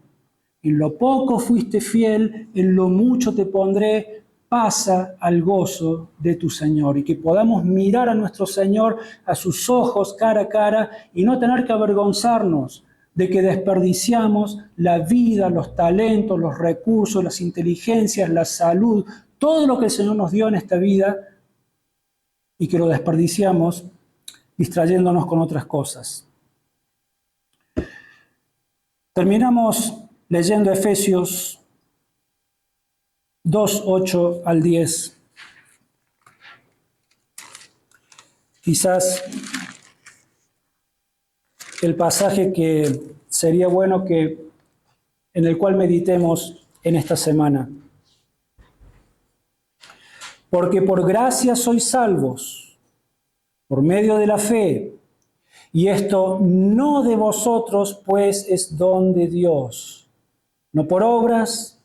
En lo poco fuiste fiel, en lo mucho te pondré, pasa al gozo de tu Señor. Y que podamos mirar a nuestro Señor a sus ojos, cara a cara, y no tener que avergonzarnos de que desperdiciamos la vida, los talentos, los recursos, las inteligencias, la salud, todo lo que el Señor nos dio en esta vida, y que lo desperdiciamos distrayéndonos con otras cosas. Terminamos leyendo Efesios 2, 8 al 10. Quizás el pasaje que sería bueno en el cual meditemos en esta semana. Porque por gracia sois salvos, por medio de la fe, y esto no de vosotros, pues es don de Dios, no por obras,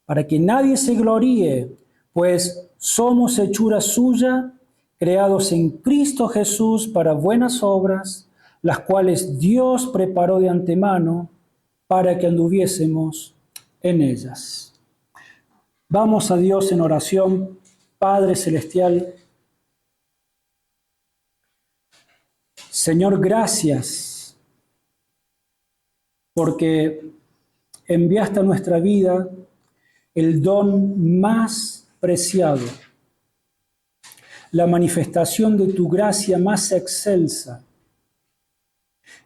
para que nadie se gloríe, pues somos hechura suya, creados en Cristo Jesús para buenas obras, las cuales Dios preparó de antemano para que anduviésemos en ellas. Vamos a Dios en oración. Padre Celestial, Señor, gracias porque enviaste a nuestra vida el don más preciado, la manifestación de tu gracia más excelsa,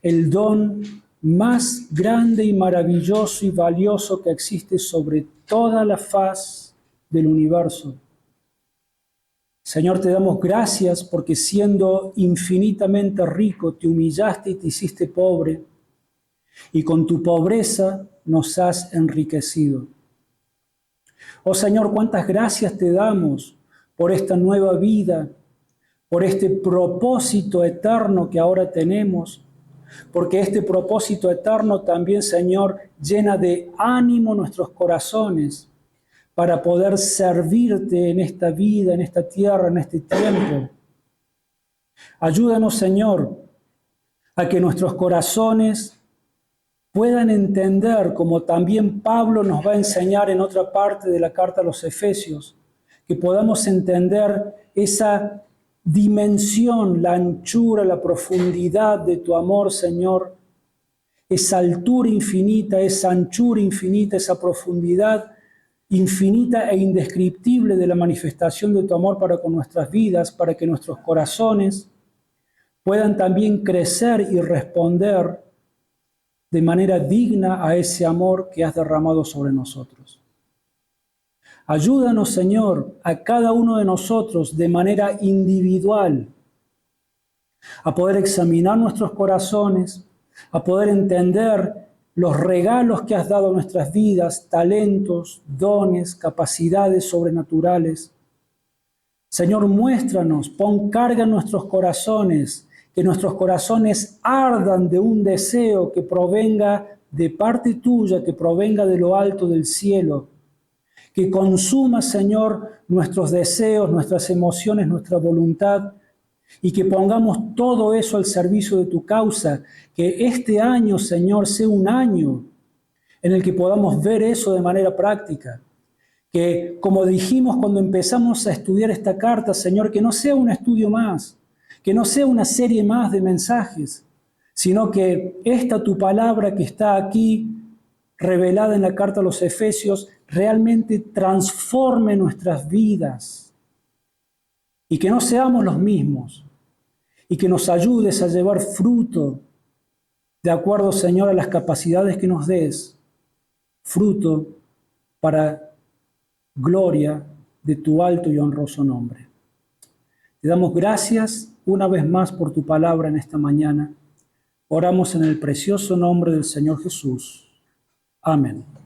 el don más grande y maravilloso y valioso que existe sobre toda la faz del universo. Señor, te damos gracias porque siendo infinitamente rico, te humillaste y te hiciste pobre, y con tu pobreza nos has enriquecido. Oh Señor, cuántas gracias te damos por esta nueva vida, por este propósito eterno que ahora tenemos, porque este propósito eterno también, Señor, llena de ánimo nuestros corazones para poder servirte en esta vida, en esta tierra, en este tiempo. Ayúdanos, Señor, a que nuestros corazones puedan entender, como también Pablo nos va a enseñar en otra parte de la carta a los Efesios, que podamos entender esa dimensión, la anchura, la profundidad de tu amor, Señor, esa altura infinita, esa anchura infinita, esa profundidad infinita e indescriptible de la manifestación de tu amor para con nuestras vidas, para que nuestros corazones puedan también crecer y responder de manera digna a ese amor que has derramado sobre nosotros. Ayúdanos, Señor, a cada uno de nosotros de manera individual a poder examinar nuestros corazones, a poder entender los regalos que has dado a nuestras vidas, talentos, dones, capacidades sobrenaturales. Señor, muéstranos, pon carga en nuestros corazones, que nuestros corazones ardan de un deseo que provenga de parte tuya, que provenga de lo alto del cielo, que consuma, Señor, nuestros deseos, nuestras emociones, nuestra voluntad, y que pongamos todo eso al servicio de tu causa, que este año, Señor, sea un año en el que podamos ver eso de manera práctica. Que, como dijimos cuando empezamos a estudiar esta carta, Señor, que no sea un estudio más, que no sea una serie más de mensajes, sino que esta tu palabra que está aquí revelada en la carta a los Efesios realmente transforme nuestras vidas y que no seamos los mismos y que nos ayudes a llevar fruto de acuerdo, Señor, a las capacidades que nos des, fruto para gloria de tu alto y honroso nombre. Te damos gracias una vez más por tu palabra en esta mañana. Oramos en el precioso nombre del Señor Jesús. Amén.